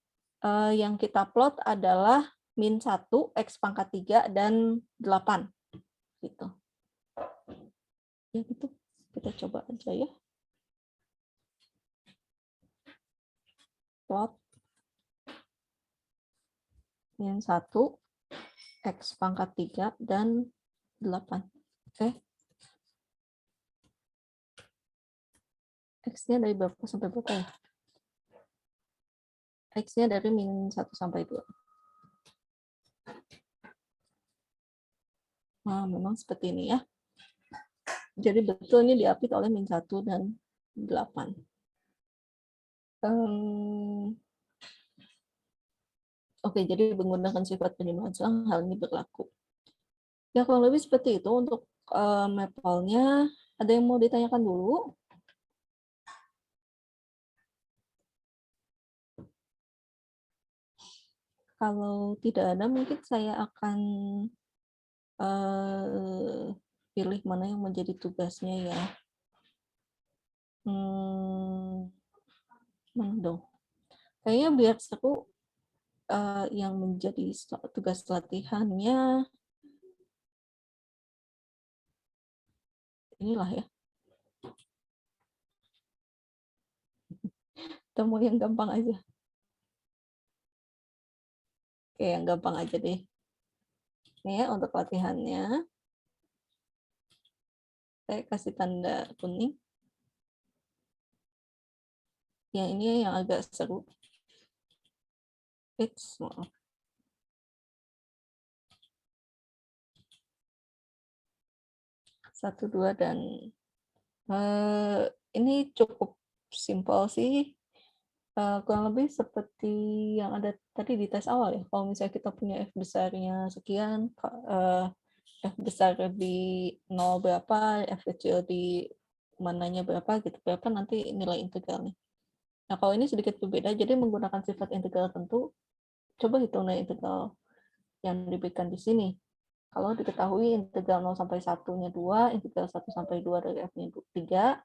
yang kita plot adalah min 1, X pangkat 3, dan 8. Gitu. Ya gitu. Kita coba aja ya. Plot min 1, X pangkat 3, dan 8. Oke. X-nya dari berapa sampai berapa ya? X-nya dari min 1 sampai 2. Nah, memang seperti ini ya. Jadi betul ini diapit oleh min 1 dan 8. Oke, jadi menggunakan sifat penjumlahan selang hal ini berlaku. Ya, kurang lebih seperti itu untuk mapelnya. Ada yang mau ditanyakan dulu? Kalau tidak ada, mungkin saya akan pilih mana yang menjadi tugasnya ya. Mana dong? Kayaknya biar seru yang menjadi tugas latihannya inilah ya. Kita mau yang gampang aja. Oke, yang gampang aja deh. Ini ya untuk latihannya. Saya kasih tanda kuning. Yang ini yang agak seru. Maaf. Satu, dua, dan ini cukup simpel sih. Kurang lebih seperti yang ada tadi di tes awal ya. Kalau misalnya kita punya F besarnya sekian, F besar di 0 berapa, F kecil di mananya berapa, gitu berapa nanti nilai integralnya. Nah, kalau ini sedikit berbeda, jadi menggunakan sifat integral tentu, coba hitung nilai integral yang diberikan di sini. Kalau diketahui integral 0 sampai 1-nya 2, integral 1 sampai 2 dari F-nya 3,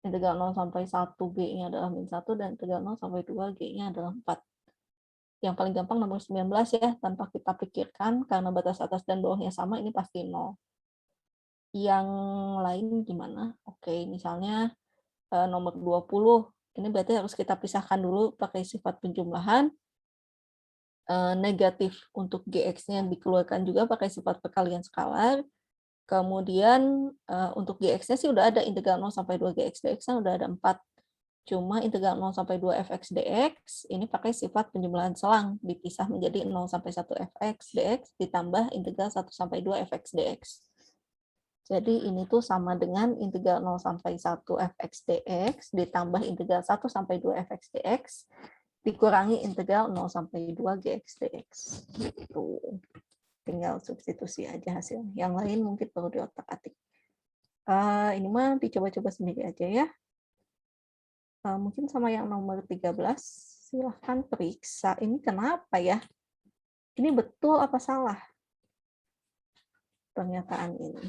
integral 0 sampai 1 G-nya adalah min 1, dan integral 0 sampai 2 G-nya adalah 4. Yang paling gampang nomor 19 ya, tanpa kita pikirkan, karena batas atas dan bawahnya sama, ini pasti 0. Yang lain gimana? Oke, misalnya nomor 20, ini berarti harus kita pisahkan dulu pakai sifat penjumlahan. Negatif untuk GX-nya dikeluarkan juga pakai sifat perkalian skalar. Kemudian untuk GX-nya sih udah ada integral 0 sampai 2 GX dx-nya udah ada 4. Cuma integral 0 sampai 2 fx dx ini pakai sifat penjumlahan selang, dipisah menjadi 0 sampai 1 fx dx ditambah integral 1 sampai 2 fx dx. Jadi ini tuh sama dengan integral 0 sampai 1 fx dx ditambah integral 1 sampai 2 fx dx dikurangi integral 0 sampai 2 GX dx. Gitu. Tinggal substitusi aja hasilnya. Yang lain mungkin perlu diotak-atik. Ini mah dicoba-coba sendiri aja ya. Mungkin sama yang nomor 13, silahkan periksa. Ini kenapa ya? Ini betul apa salah? Pernyataan ini.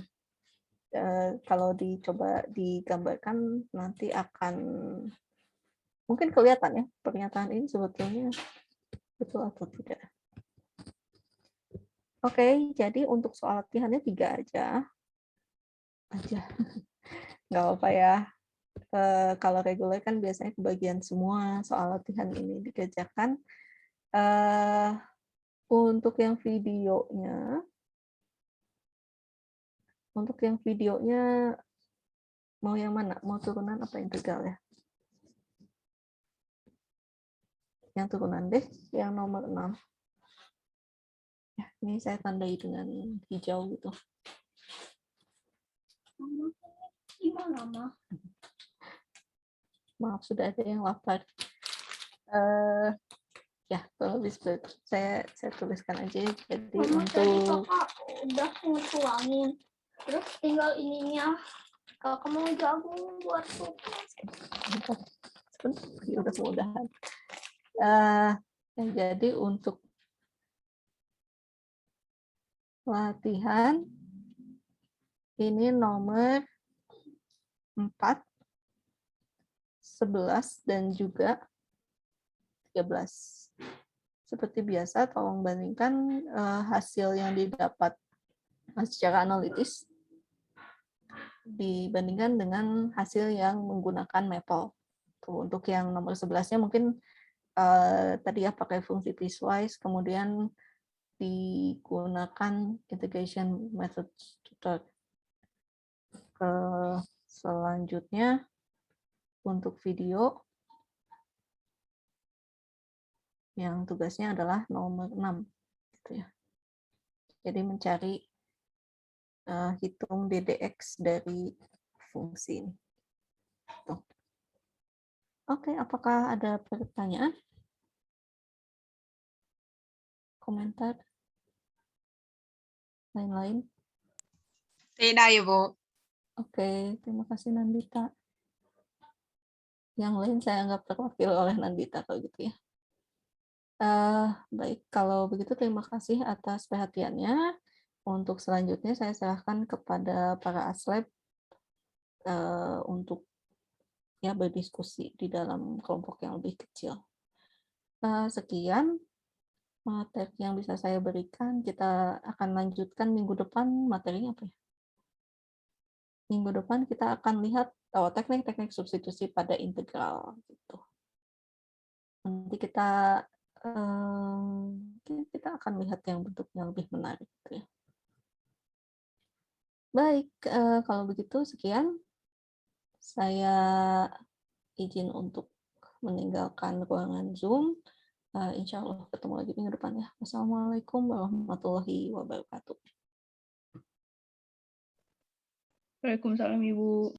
Kalau dicoba digambarkan nanti akan mungkin kelihatan ya pernyataan ini sebetulnya betul atau tidak. Oke, jadi untuk soal latihannya 3 aja. Nggak apa ya. Kalau reguler kan biasanya kebagian semua soal latihan ini dikerjakan. Untuk yang videonya mau yang mana? Mau turunan apa integral ya? Yang turunan deh, yang nomor 6. Ya, ini saya tandai dengan hijau gitu. Gimana, Ma? Maaf, sudah ada yang lapar. Ya, kalau bisa saya tuliskan aja. Jadi Mama, tadi untuk kakak udah ngetuangin. Terus tinggal ininya. Kakak mau jagung buat sup. sebentar, ya udah mudahan. Jadi untuk latihan ini nomor 4, 11, dan juga 13. Seperti biasa, tolong bandingkan hasil yang didapat secara analitis dibandingkan dengan hasil yang menggunakan Maple. Tuh, untuk yang nomor 11-nya mungkin tadi ya pakai fungsi piecewise, kemudian digunakan integration method tutor. Selanjutnya untuk video yang tugasnya adalah nomor 6 gitu ya. Jadi mencari hitung DDX dari fungsi ini. Tuh. Oke, apakah ada pertanyaan? Komentar? Lain-lain? Tidak, Ibu. Oke, terima kasih Nandita. Yang lain saya anggap terwakil oleh Nandita kalau gitu ya. Baik, kalau begitu terima kasih atas perhatiannya. Untuk selanjutnya saya serahkan kepada para aslep untuk ya berdiskusi di dalam kelompok yang lebih kecil. Sekian materi yang bisa saya berikan. Kita akan lanjutkan minggu depan. Materinya apa ya? Minggu depan kita akan lihat teknik-teknik substitusi pada integral gitu. Nanti kita akan lihat yang bentuknya lebih menarik gitu ya. Baik, kalau begitu sekian. Saya izin untuk meninggalkan ruangan Zoom. Insya Allah ketemu lagi minggu depan ya. Wassalamualaikum warahmatullahi wabarakatuh. Waalaikumsalam, Ibu.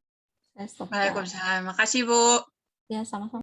Saya stop. Waalaikumsalam. Makasih, Bu. Ya, sama-sama.